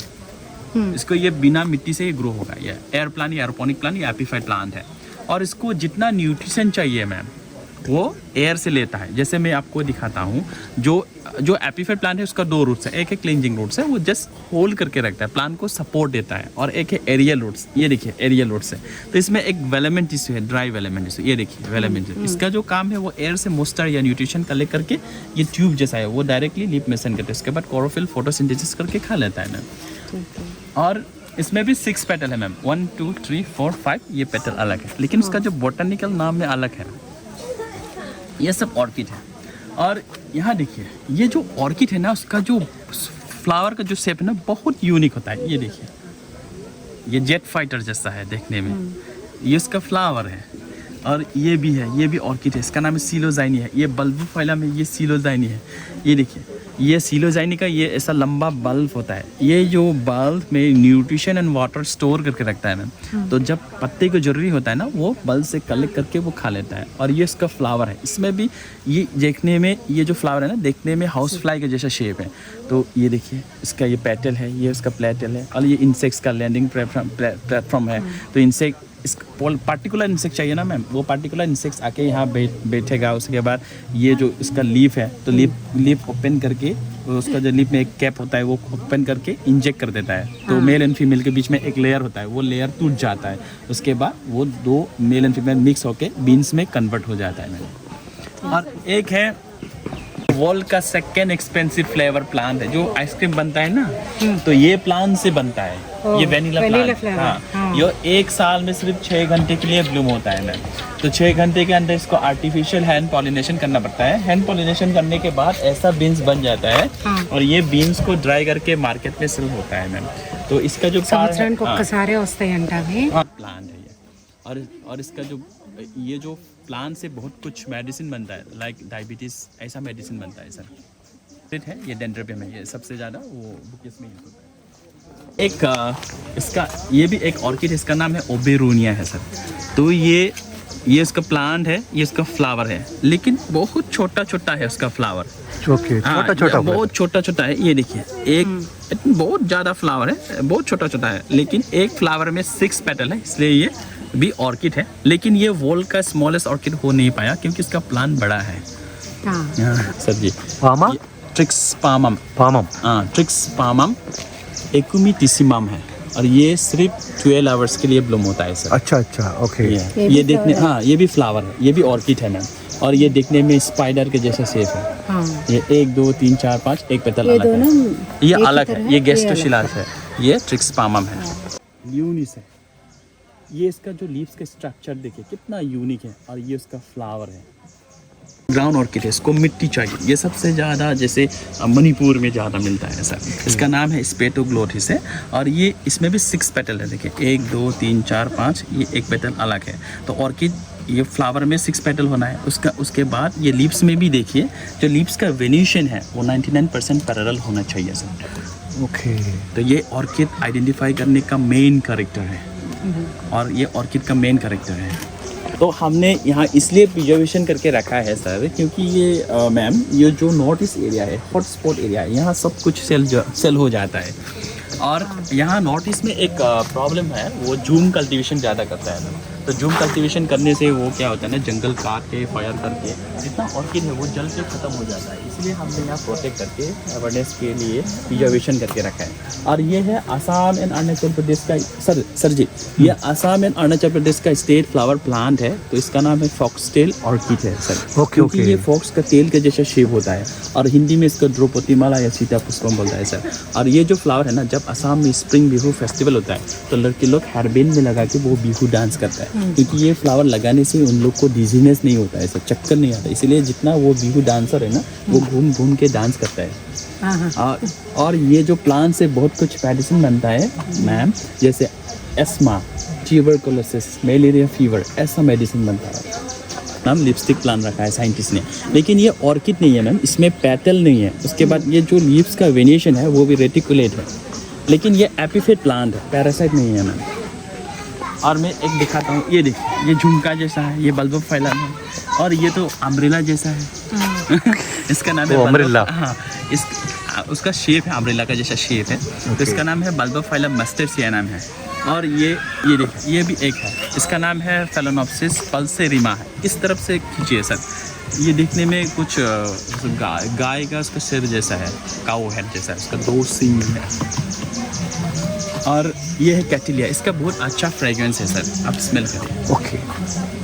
इसको ये बिना मिट्टी से ग्रो होगा। ये एयर प्लांट या एरोपोनिक प्लांट या एपिफाइट प्लांट है। और इसको जितना न्यूट्रिशन चाहिए मैम वो एयर से लेता है। जैसे मैं आपको दिखाता हूँ, जो एपिफाइट प्लांट है उसका 2 रूट्स है। एक है क्लिंजिंग रूट्स है, वो जस्ट होल्ड करके रखता है, प्लांट को सपोर्ट देता है। और एक है एरियल रूट्स, ये देखिए एरियल रूट्स है। तो इसमें एक वेलेमेंट टिश्यू है, ड्राई वेलेमेंट टिश्यू, ये देखिए वेलेमेंट टिश्यू। इसका जो काम है वो एयर से मॉइस्चर या न्यूट्रिशन कलेक्ट करके, ये ट्यूब जैसा है, वो डायरेक्टली लीफ में सेंड करता है। उसके बाद क्लोरोफिल फोटोसिंथेसिस करके खा लेता है मैम। और इसमें भी 6 पेटल है मैम, 1 2 3 4 5, ये पेटल अलग है, लेकिन उसका जो बोटनिकल नाम में अलग है। ये सब ऑर्किड है। और यहाँ देखिए, ये जो ऑर्किड है ना, उसका जो फ्लावर का जो शेप है ना, बहुत यूनिक होता है। ये देखिए, ये जेट फाइटर जैसा है देखने में, ये इसका फ्लावर है। और ये भी है, ये भी ऑर्किड है, इसका नाम है सिलोजाइनी है। ये बल्बोफाइला में ये सिलोजाइनी है। ये देखिए, ये सिलोजाइनी का ये ऐसा लंबा बल्ब होता है। ये जो बल्ब में न्यूट्रिशन एंड वाटर स्टोर करके रखता है मैम, तो जब पत्ते को जरूरी होता है ना, वो बल्ब से कलेक्ट करके वो खा लेता है। और ये इसका फ्लावर है, इसमें भी ये देखने में, ये जो फ्लावर है ना, देखने में हाउस फ्लाई का जैसा शेप है। तो ये देखिए, इसका ये पेटल है, ये उसका प्लेटल है। और ये इंसेक्ट्स का लैंडिंग प्लेटफॉर्म है। तो इंसेक्ट, इस पार्टिकुलर इंसेक्ट चाहिए ना मैम, वो पार्टिकुलर इंसेक्ट्स आके यहाँ बैठेगा। उसके बाद ये जो इसका लीफ है, तो लीफ ओपन करके, उसका जो लीफ में एक कैप होता है, वो ओपन करके इंजेक्ट कर देता है। तो मेल एंड फीमेल के बीच में एक लेयर होता है, वो लेयर टूट जाता है। उसके बाद वो 2 मेल एंड फीमेल मिक्स होके बीन्स में कन्वर्ट हो जाता है मैम। और एक है वर्ल्ड का सेकेंड एक्सपेंसिव फ्लेवर प्लांट है, जो आइसक्रीम बनता है ना, तो ये प्लांट से बनता है। ये वेनिला प्लांट। हाँ, ये 1 साल में सिर्फ 6 घंटे के लिए ब्लूम होता है मैम। तो 6 घंटे के अंदर इसको आर्टिफिशियल हैंड पॉलिनेशन करना पड़ता है। हैंड पॉलिनेशन करने के बाद ऐसा बीन्स बन जाता है। और ये बीन्स को ड्राई करके मार्केट में सेल होता है मैम। तो इसका जो प्लांट है ये। और इसका जो ये जो प्लांट से बहुत कुछ मेडिसिन बनता है, लाइक डायबिटीज, ऐसा मेडिसिन बनता है सर। है ये डेंड्रोबियम है, ये सबसे ज़्यादा वो बुकेस में यूज होता है। एक इसका ये भी एक ऑर्किड है, इसका नाम है ओबेरोनिया है सर। तो ये इसका प्लांट है, ये इसका फ्लावर है, लेकिन बहुत छोटा छोटा है उसका फ्लावर। बहुत छोटा छोटा है। ये देखिए, एक बहुत ज़्यादा फ्लावर है, बहुत छोटा छोटा है, लेकिन एक फ्लावर में 6 पेटल है, इसलिए ये भी ऑर्किड है। लेकिन ये वर्ल्ड का स्मॉलेस्ट ऑर्किड हो नहीं पाया, क्योंकि इसका प्लांट बड़ा है। सर जी, ट्रिक्सपामम, ट्रिक्सपामम एकुमिटिसिमम है। और ये सिर्फ 12 आवर्स के लिए ब्लूम होता है सर। अच्छा, ओके। ये देखने, हाँ, ये भी फ्लावर है, ये भी ऑर्किड है मैम। और ये देखने में स्पाइडर के जैसा शेप है। ये 1 2 3 4 5, एक पेटल अलग है, ये अलग है, ये गेस्टोशिलास है, ये ट्रिक्सपामम है। यूनिस है, ये इसका जो लीव्स का स्ट्रक्चर देखिए कितना यूनिक है। और ये उसका फ्लावर है, ग्राउंड ऑर्किड है, इसको मिट्टी चाहिए। ये सबसे ज़्यादा जैसे मणिपुर में ज़्यादा मिलता है सर। इसका नाम है स्पेटोग्लोटिस है। और ये इसमें भी 6 पेटल है, देखिए 1 2 3 4 5, ये एक पेटल अलग है। तो ऑर्किड, ये फ्लावर में 6 पेटल होना है उसके बाद ये लीव्स में भी देखिए, जो लीव्स का वेन्यूएशन है वो 99% पैरेलल होना चाहिए सर। ओके। तो ये ऑर्किड आइडेंटिफाई करने का मेन कैरेक्टर है। और ये ऑर्किड का मेन कैरेक्टर है। तो हमने यहाँ इसलिए प्रिजर्वेशन करके रखा है सर, क्योंकि ये मैम, ये जो नॉर्थ ईस्ट एरिया है, हॉट स्पॉट एरिया है, यहाँ सब कुछ सेल हो जाता है। और यहाँ नॉर्थ ईस्ट में एक प्रॉब्लम है, वो जूम कल्टीवेशन ज़्यादा करता है। तो तो जूम कल्टीवेशन करने से वो क्या होता है ना, जंगल काट के फायर करके जितना ऑर्किड है वो जल के ख़त्म हो जाता है। इसलिए हमने यहाँ प्रोटेक्ट करके अवेयरनेस के लिए प्रिजर्वेशन करके रखा है। और ये है आसाम एंड अरुणाचल प्रदेश का सर जी, ये आसाम एंड अरुणाचल प्रदेश का स्टेट फ्लावर प्लांट है। तो इसका नाम है फॉक्सटेल ऑर्किड है सर। क्योंकि ये फॉक्स का तेल के जैसा शेप होता है और हिंदी में इसको द्रौपदी माला या सीता पुष्पम बोलता है सर। और ये जो फ्लावर है ना, जब असम में स्प्रिंग बिहू फेस्टिवल होता है तो लड़के लोग हेयरबैंड में लगा के वो बिहू डांस करता है। क्योंकि ये फ्लावर लगाने से उन लोग को डिजीनेस नहीं होता है सर, चक्कर नहीं आता। इसलिए जितना वो बिहू डांसर है ना, वो घूम घूम के डांस करता है। और ये जो प्लांट से बहुत कुछ मेडिसिन बनता है मैम, जैसे एस्मा, ट्यूबरकुलोसिस, मलेरिया फीवर, ऐसा मेडिसिन बनता है। नाम लिपस्टिक प्लांट रखा है साइंटिस्ट ने। लेकिन ये ऑर्किड नहीं है मैम, इसमें पेटल नहीं है। उसके बाद ये जो लीव्स का वेरिएशन है वो भी रेटिकुलेट है। लेकिन ये एपिफिट प्लांट है, पैरासाइट नहीं है मैम। और मैं एक दिखाता हूँ, ये देखिए, ये झुमका जैसा है, ये बल्ब फैला है। और ये तो अम्ब्रेला जैसा है इसका नाम है अम्ब्रेला। हाँ, उसका शेप है अम्ब्रेला का जैसा शेप है। तो इसका नाम है बल्ब फाइलम मस्टरसिया नाम है। और ये देखिए, ये भी एक है, इसका नाम है फेलोनोप्सिस पल्सेरिमा है। इस तरफ से खींचिए सर, ये देखने में कुछ गाय का उसका सिर जैसा है, काऊ हेड जैसा है, उसका 2 सींग है। और ये है कैटिलिया, इसका बहुत अच्छा फ्रेग्रेंस है सर, आप स्मेल करिए। ओके।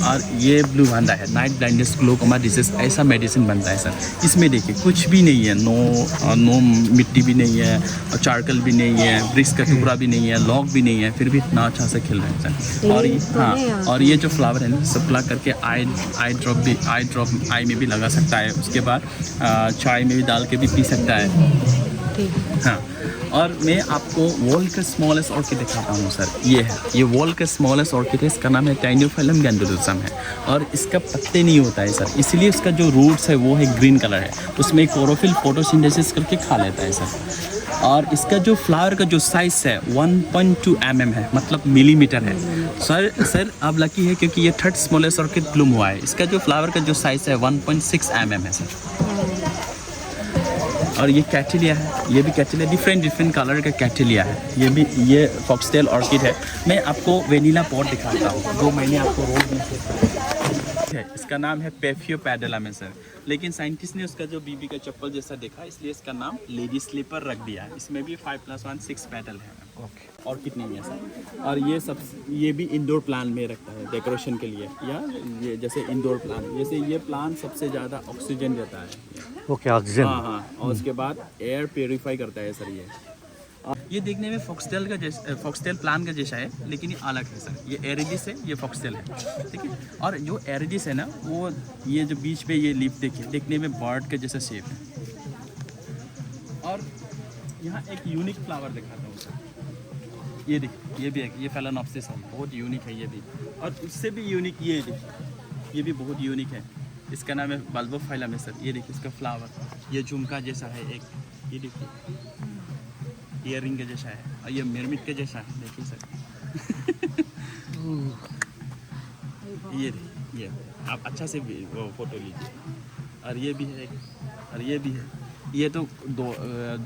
और ये ब्लू भांडा है, नाइट ब्लाइंडनेस, ग्लोकोमा डिजीज, ऐसा मेडिसिन बनता है सर। इसमें देखिए कुछ भी नहीं है, नो मिट्टी भी नहीं है, और चारकल भी नहीं है, ब्रिक्स का टुकड़ा भी नहीं है, लॉक भी नहीं है, फिर भी इतना अच्छा से खिल रहा है सर। और ये हाँ, और ये जो फ्लावर है ना, सप्ला करके आई में भी लगा सकता है। उसके बाद चाय में भी डाल के भी पी सकता है। हाँ, और मैं आपको वर्ल्ड का स्मॉलेस्ट ऑर्किड दिखाता हूँ सर। ये है, ये वर्ल्ड का स्मॉलेस्ट ऑर्किड है, इसका नाम है टाइनोफाइलम गैंडोलिसम है। और इसका पत्ते नहीं होता है सर, इसलिए इसका जो रूट्स है वो है ग्रीन कलर है। उसमें क्लोरोफिल फोटोसिंथेसिस करके खा लेता है सर। और इसका जो फ्लावर का जो साइज़ है 1.2 mm है, मतलब मिलीमीटर है सर। आप लकी है क्योंकि ये 3rd स्मॉलेस्ट ऑर्किड ब्लूम हुआ है। इसका जो फ्लावर का जो साइज़ है 1.6 mm है सर। और ये कैटिलिया है, ये भी कैटिलिया, डिफरेंट कलर का कैटिलिया है। ये फॉक्सटेल ऑर्किड है। मैं आपको वेनिला पॉट दिखाता हूँ, जो मैंने आपको रोड में से। इसका नाम है पेफियो पैडेलम है सर। लेकिन साइंटिस्ट ने उसका जो बीबी का चप्पल जैसा देखा, इसलिए इसका नाम लेडी स्लीपर रख दिया। इसमें भी 5+1 6 पेटल है। ऑर्किड नहीं है सर। और ये भी इंडोर प्लांट में रखता है डेकोरेशन के लिए, या ये जैसे इंडोर प्लांट, जैसे ये प्लांट सबसे ज़्यादा ऑक्सीजन देता है। Okay, oxygen. हाँ, और उसके बाद एयर प्योरीफाई करता है सर। ये देखने में फॉक्सटेल प्लांट का जैसा है, लेकिन ये अलग है सर। ये एरिडिस है, ये फॉक्सटेल है, ठीक है। और जो एरिडिस है ना, वो ये जो बीच पे ये लीफ देखिए, देखने में बर्ड के जैसा शेप है। और यहाँ एक यूनिक फ्लावर दिखाता हूँ सर। ये देखिए, ये भी एक, ये फेलोनोप्सिस है, बहुत यूनिक है ये भी। और उससे भी यूनिक ये देखिए, ये भी बहुत यूनिक है। इसका नाम है बल्बोफाइलम है सर। ये देखिए इसका फ्लावर, ये झुमका जैसा है एक, ये देखिए ईयर रिंग के जैसा है, और ये मिरमिट के जैसा है, देखिए सर। ये आप अच्छा से वो फोटो लीजिए। और ये भी है एक, और ये भी है, ये तो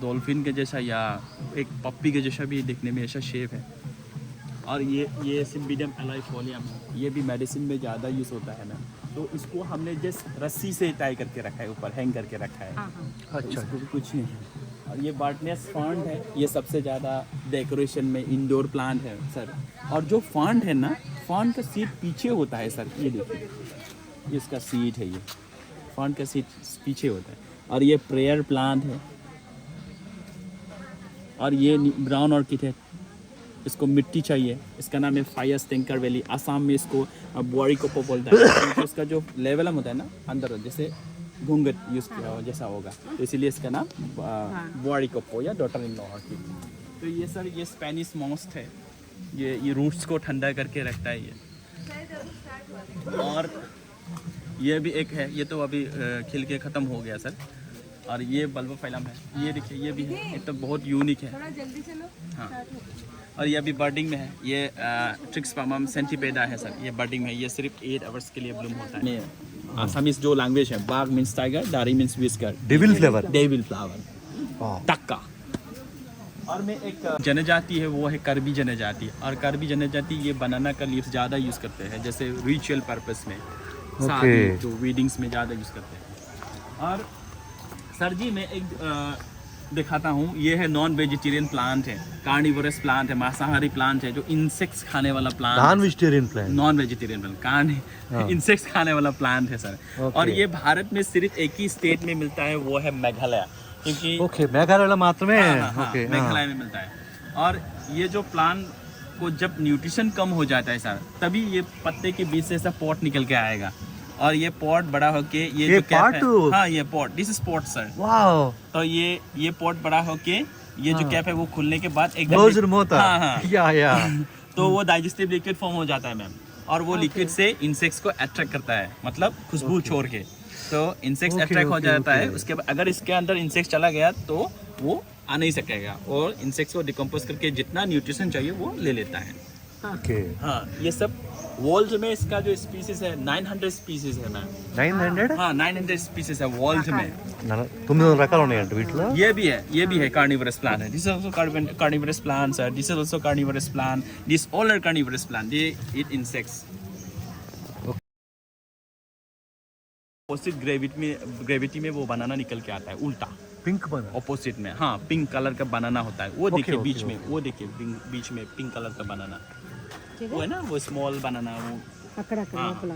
डॉल्फिन के जैसा या एक पप्पी के जैसा भी देखने में ऐसा शेप है। और ये सिम्बिडियम एलाइफोलियम है, ये भी मेडिसिन में ज़्यादा यूज़ होता है ना। तो इसको हमने जस्ट रस्सी से टाई करके रखा है, ऊपर हैंग करके रखा है। अच्छा, तो कुछ नहीं है। और ये बार्टनेस फॉन्ट है, ये सबसे ज़्यादा डेकोरेशन में इंडोर प्लांट है सर। और जो फॉन्ट है ना, फॉन्ट का सीट पीछे होता है सर। ये देखिए, ये इसका सीट है, ये फॉन्ट का सीट पीछे होता है। और ये प्रेयर प्लांट है। और ये ब्राउन ऑर्किड है, इसको मिट्टी चाहिए। इसका नाम है फायस टेंकर वैली। आसाम में इसको बुआरी कोपो बोलता है। तो इसका जो लेवल होता है ना अंदर, जैसे घूंघट यूज़ किया हो जैसा होगा, तो इसीलिए इसका नाम बुआरी कोपो या डॉटर इन लॉ ऑर्किड। तो ये सर, ये स्पेनिश मॉस्ट है। ये रूट्स को ठंडा करके रखता है ये। और ये भी एक है, ये तो अभी खिल के ख़त्म हो गया सर। और ये बल्बोफाइलम है, ये देखिए, ये भी है, ये तो बहुत यूनिक है। हाँ, और ये अभी बर्डिंग में है। ये ट्रिक्सपामम सेंटीपेडा है सर, ये बर्डिंग में है। ये सिर्फ 8 आवर्स के लिए ब्लूम होता है। आसामीज जो लैंग्वेज है, बाग मीन्स टाइगर, डारी means whisker, devil flower, devil flower, टक्का। और में एक जनजाति है, वो है कर्बी जनजाति। और कर्बी जनजाति ये बनाना का लीव्स ज़्यादा यूज़ करते हैं, जैसे रिचुअल पर्पस में, शादी जो वेडिंग्स में ज़्यादा यूज़ करते हैं। और सर जी मैं एक दिखाता हूँ, ये है नॉन वेजिटेरियन प्लांट है, कार्निवोरस प्लांट है, मांसाहारी प्लांट है, जो इंसेक्ट्स खाने वाला plant, non vegetarian plant, non vegetarian plant, insects खाने वाला प्लांट है सर। और ये भारत में सिर्फ एक ही स्टेट में मिलता है, वो है मेघालय, क्योंकि ఓకే మేఘాలయలో మాత్రమే ఓకే मेघालय में मिलता है। और ये जो प्लांट को जब न्यूट्रिशन कम हो जाता है सर, तभी ये पत्ते के बीच से ऐसा पॉट निकल के आएगा, और ये पॉट बड़ा होके ये जो कैप है, हाँ ये pot, this is pot sir. Wow तो ये पॉट बड़ा होके ये जो कैप है वो खुलने के बाद एकदम क्लोज होता हाँ हाँ या तो वो डाइजेस्टिव लिक्विड फॉर्म हो जाता है मैम, और वो लिक्विड से इंसेक्ट्स को अट्रैक्ट करता है, मतलब खुशबू छोड़ के, तो इंसेक्ट्स अट्रैक्ट हो जाता है। उसके बाद अगर इसके अंदर इंसेक्ट्स चला गया तो वो आ नहीं सकेगा, और इंसेक्ट्स को डिकम्पोज करके जितना न्यूट्रिशन चाहिए वो ले लेता है। ఓకే हाँ ये सब वर्ल्ड में इसका जो स्पीसीज है 900 स्पीसीज है मैम। 900 हाँ 900 स्पीसीज है वर्ल्ड में। 900 రకాలు ఉన్నాయంట వీటిలో ये भी है कार्निवरस प्लांट है, this is also carnivorous plant sir, this is also carnivorous plant, this all are carnivorous plant, they eat insects. Opposite gravity में वो बनाना निकल के आता है उल्टा, పింక్ బనా ऑपोजिट में, हाँ पिंक कलर का बनाना होता है, वो देखिए okay, बीच में, वो देखिए बीच में पिंक कलर का बनाना, वो है ना वो स्मॉल बनाना, वो అక్కడక్కడ లోపల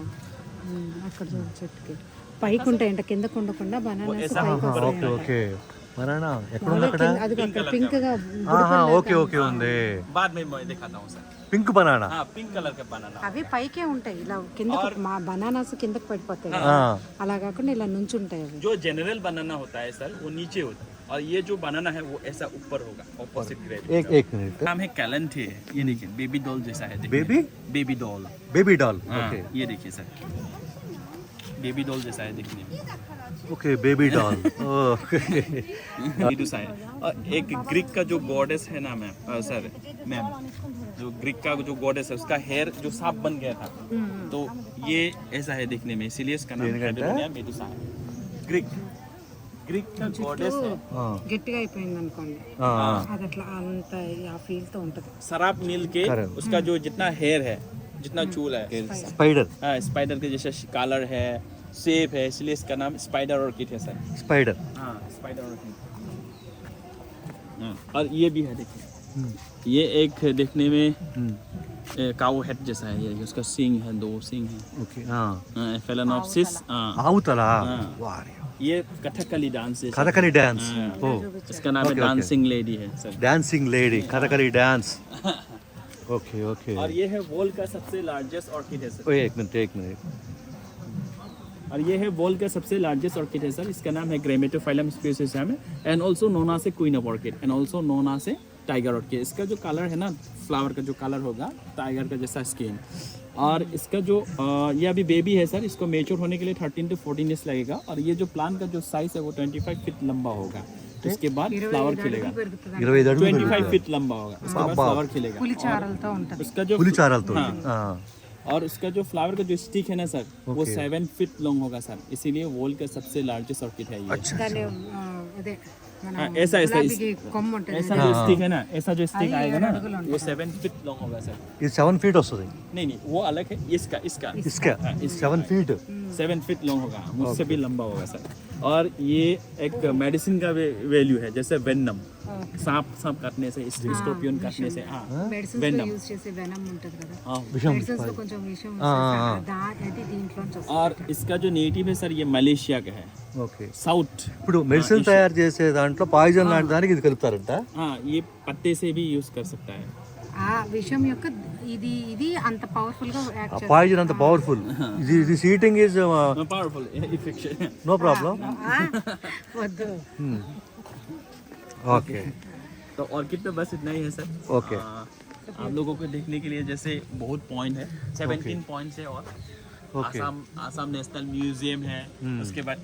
అక్కడ చూడు చెట్టుకి పైకి ఉంటాయంట, కిందకు ఉండకుండా బనానాస్ ऐसा పైకి ఓకే వస్తాయంట. ఓకే బనానా ఎక్కడ ఉంది వాళ్ళే అక్కడ కింద- అది అక్కడ పింక్ గా ఆహా ఓకే ఓకే ఉంది बाद में मैं दिखाता हूँ सर। పింక్ బనానా हाँ पिंक कलर का बनाना, అవి పైకే ఉంటాయి, ఇలా కిందకు మా బనానాస్ కిందకు పడిపోతాయి కదా. అలా కాకుండా ఇలా నుంచి ఉంటాయి అవి. जो जनरल बनाना होता है सर वो नीचे होता है, और ये जो बनाना है वो ऐसा ऊपर होगा, ऑपोजिट ग्रेविटी। एक मिनट नाम है कैलेंट है, ये देखिए बेबी डॉल जैसा है, baby baby doll, baby doll हाँ, ओके ये देखिए सर बेबी डॉल जैसा है दिखने में, ओके बेबी डॉल मेडुसा है। और एक ग्रीक का जो गॉडेस है ना मैम सर मैम, जो ग्रीक का जो गॉडेस है उसका हेयर जो सांप बन गया था, तो ये ऐसा है दिखने में, इसीलिए इसका नाम बैबिलोनिया मेडुसा है। ग्रीक का गॉडेस है, గట్టిగా అయిపోయింది అనుకోండి, అది అట్లా అంత ఆ ఫీల్ తో ఉంటది. शराब मिल के उसका जो जितना हेयर है, जितना चूल है, स्पाइडर हाँ स्पाइडर के जैसा कलर है, शेप है, इसलिए इसका नाम स्पाइडर ऑर्किड है सर। स्पाइडर हाँ स्पाइडर ऑर्किड। और ये भी है देखिए, ये एक देखने में काऊ हेड जैसा है, ये उसका सींग है, 2 सींग है, ओके हां फेलेनोप्सिस। आउतला हाँ। वाह ये कथकली डांस है सर। कथकली डांस ओ इसका नाम है डांसिंग लेडी है sir. Dancing lady Kathakali dance okay okay और ये है वर्ल्ड का सबसे लार्जेस्ट ऑर्किड है सर। ओए एक मिनट और ये है वर्ल्ड का सबसे लार्जेस्ट ऑर्किड है सर, इसका नाम है ग्रेमेटोफाइलम स्पेसियम है, and also known as a queen of orchid, and also known as a tiger orchid. इसका जो कलर है ना, फ्लावर का जो कलर होगा टाइगर का जैसा स्किन, और इसका जो ये अभी बेबी है सर, इसको मेच्योर होने के लिए 13 to 14 ईयर्स लगेगा, और ये जो प्लांट का जो साइज है वो 25 फीट लंबा होगा, उसके बाद फ्लावर खिलेगा, 25 అడుగులు 25 फीट लंबा होगा, उसके बाद फ्लावर खिलेगा, పులిచారలతో ఉంటది. उसका जो పులిచారలతో और उसका जो फ्लावर का जो स्टिक है ना सर, वो 7 फीट लॉन्ग होगा सर, इसीलिए वर्ल्ड का सबसे लार्जेस्ट ऑर्किड है ये। దాని అదే మన हाँ, ऐसा ऐसा గులాబీకి కొమ్మ ఉంటది. ऐसा जो स्टिक है ना, ऐसा जो स्टिक आएगा ना, वो 7 फीट लॉन्ग होगा सर। ఇది 7 ఫీట్ వస్తుంది नहीं नहीं वो अलग है, इसका इसका इसका 7 फीट 7 फीट लॉन्ग होगा, मुझसे भी लंबा होगा सर। और ये एक मेडिसिन का वैल्यू है, जैसे वेनम, सांप काटने से, स्कॉर्पियन काटने से, हाँ మెడిసిన్స్ లో venom। యూజ్ చేసే వెనమ్ ఉంటది కదా, हाँ మెడిసిన్స్ లో కొంచెం విషయం అది దీంట్లో నుంచి వస్తుంది. और इसका जो नेटिव है सर ये मलेशिया का है, ఓకే साउथ। ఇప్పుడు మెడిసిన్ తయారు చేసే దాంట్లో పాయిజన్ లాంటి దానికి ఇది కలుపుతారంట हाँ ये पत्ते से भी यूज कर सकता है। ఆ విషయం యొక్క ఇది అంత పవర్ఫుల్ గా యాక్ట్ చేస్తుంది. పాయిజన్ అంత పవర్ఫుల్ ఇది eating is powerful infection. No problem వద్దు. ఓకే तो ऑर्किड तो बस इतना ही है सर। ओके। आप लोगों को देखने के लिए जैसे बहुत पॉइंट है, 17 पॉइंट्स है, और ओके। आसाम नेशनल म्यूजियम है, उसके बाद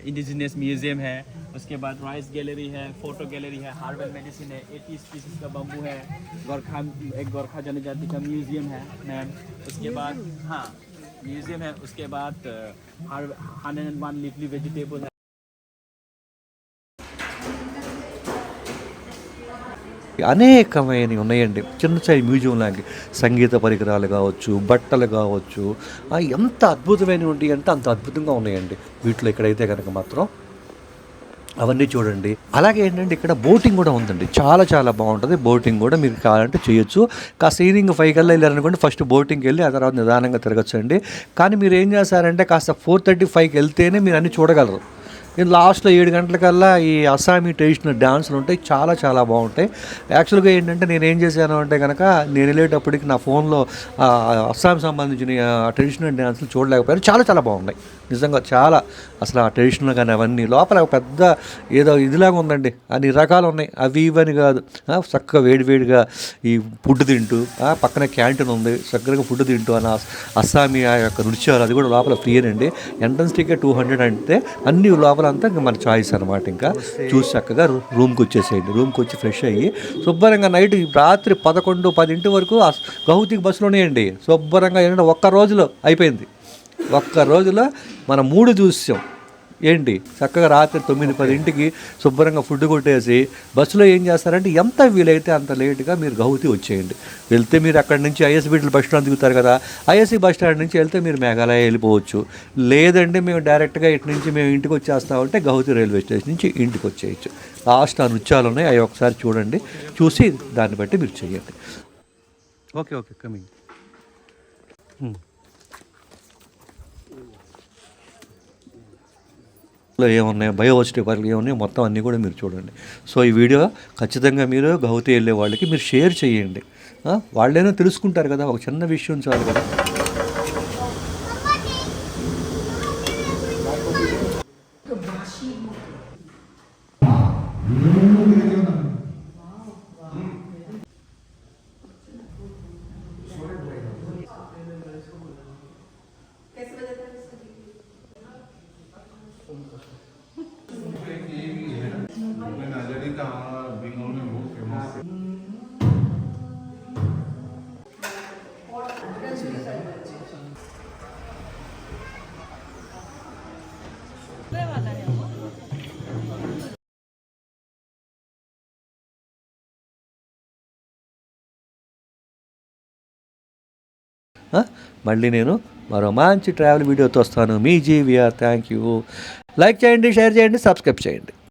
इंडिजिनियस म्यूजियम है, उसके बाद राइस गैलरी है, फोटो गैलरी है, हार्बल मेडिसिन है, 80 स्पीसीज का बम्बू है, एक गोरखा जनजाति का म्यूजियम है मैम, उसके बाद हाँ म्यूजियम है, उसके बाद 101 लीफली वेजिटेबल है। అనేకమైనవి ఉన్నాయండి. చిన్న సైజ్ మ్యూజియం లాంటి సంగీత పరికరాలు కావచ్చు, బట్టలు కావచ్చు, ఎంత అద్భుతమైనవి ఉంటాయి అంటే అంత అద్భుతంగా ఉన్నాయండి వీటిలో. ఇక్కడైతే కనుక మాత్రం అవన్నీ చూడండి. అలాగే ఏంటంటే ఇక్కడ బోటింగ్ కూడా ఉందండి. చాలా చాలా బాగుంటుంది. బోటింగ్ కూడా మీరు కావాలంటే చేయొచ్చు. కాస్త ఈవినింగ్ 5 కల్లా వెళ్ళారనుకోండి, ఫస్ట్ బోటింగ్కి వెళ్ళి ఆ తర్వాత నిదానంగా తిరగచ్చు అండి. కానీ మీరు ఏం చేస్తారంటే కాస్త 4:35కి వెళ్తేనే మీరు అన్నీ చూడగలరు. లాస్ట్లో 7 గంటలకల్లా ఈ అస్సామీ ట్రెడిషనల్ డాన్సులు ఉంటాయి. చాలా చాలా బాగుంటాయి. యాక్చువల్గా ఏంటంటే నేను ఏం చేశాను అంటే కనుక నేను వెళ్ళేటప్పటికి నా ఫోన్లో అస్సాం సంబంధించిన ట్రెడిషనల్ డాన్సులు చూడలేకపోయాను. చాలా చాలా బాగున్నాయి నిజంగా. చాలా అసలు ఆ ట్రెడిషనల్ కానీ అవన్నీ లోపల పెద్ద ఏదో ఇదిలాగా ఉందండి. అన్ని రకాలు ఉన్నాయి. అవి ఇవని కాదు, చక్కగా వేడివేడిగా ఈ ఫుడ్ తింటూ, పక్కన క్యాంటీన్ ఉంది, చక్కగా ఫుడ్ తింటూ అని అస్సామీ ఆ యొక్క నృత్యాలు అది కూడా లోపల ఫ్రీయేనండి. ఎంట్రన్స్ టికెట్ 200 అంటే అన్ని లోపల అంతా ఇంకా మన చాయిస్ అనమాట. ఇంకా చూసి చక్కగా రూమ్కి వచ్చేసేయండి. రూమ్కి వచ్చి ఫ్రెష్ అయ్యి శుభ్రంగా నైట్ రాత్రి 11-10 వరకు గౌహతికి బస్సులోనే అండి. శుభ్రంగా ఏంటంటే ఒక్క రోజులో అయిపోయింది. ఒక్క రోజులో మనం 3 చూసాం ఏంటి. చక్కగా రాత్రి 9-10 శుభ్రంగా ఫుడ్ కొట్టేసి బస్సులో ఏం చేస్తారంటే ఎంత వీలైతే అంత లేట్గా మీరు గౌహతి వచ్చేయండి. వెళ్తే మీరు అక్కడి నుంచి ఐఎస్బిటీ బస్ స్టాండ్ దిగుతారు కదా, ఐఎస్సి బస్ స్టాండ్ నుంచి వెళ్తే మీరు మేఘాలయ వెళ్ళిపోవచ్చు. లేదంటే మేము డైరెక్ట్గా ఇటు నుంచి మేము ఇంటికి వచ్చేస్తామంటే గౌహతి రైల్వే స్టేషన్ నుంచి ఇంటికి వచ్చేయచ్చు. లాస్ట్ ఆ నృత్యాలు ఉన్నాయి, అవి ఒకసారి చూడండి. చూసి దాన్ని బట్టి మీరు చేయండి. Okay okay coming. ఏమున్నాయి బయోవర్సిటీ పార్కులు ఏమున్నాయి మొత్తం అన్నీ కూడా మీరు చూడండి. సో ఈ వీడియో ఖచ్చితంగా మీరు గౌహతి వెళ్ళే వాళ్ళకి మీరు షేర్ చేయండి. వాళ్ళైనా తెలుసుకుంటారు కదా, ఒక చిన్న విషయం చాలు కదా. మళ్ళీ నేను మరో మంచి ట్రావెల్ వీడియోతో వస్తాను. మీ జీవిఆర్. Thank you. లైక్ చేయండి, షేర్ చేయండి, సబ్స్క్రైబ్ చేయండి.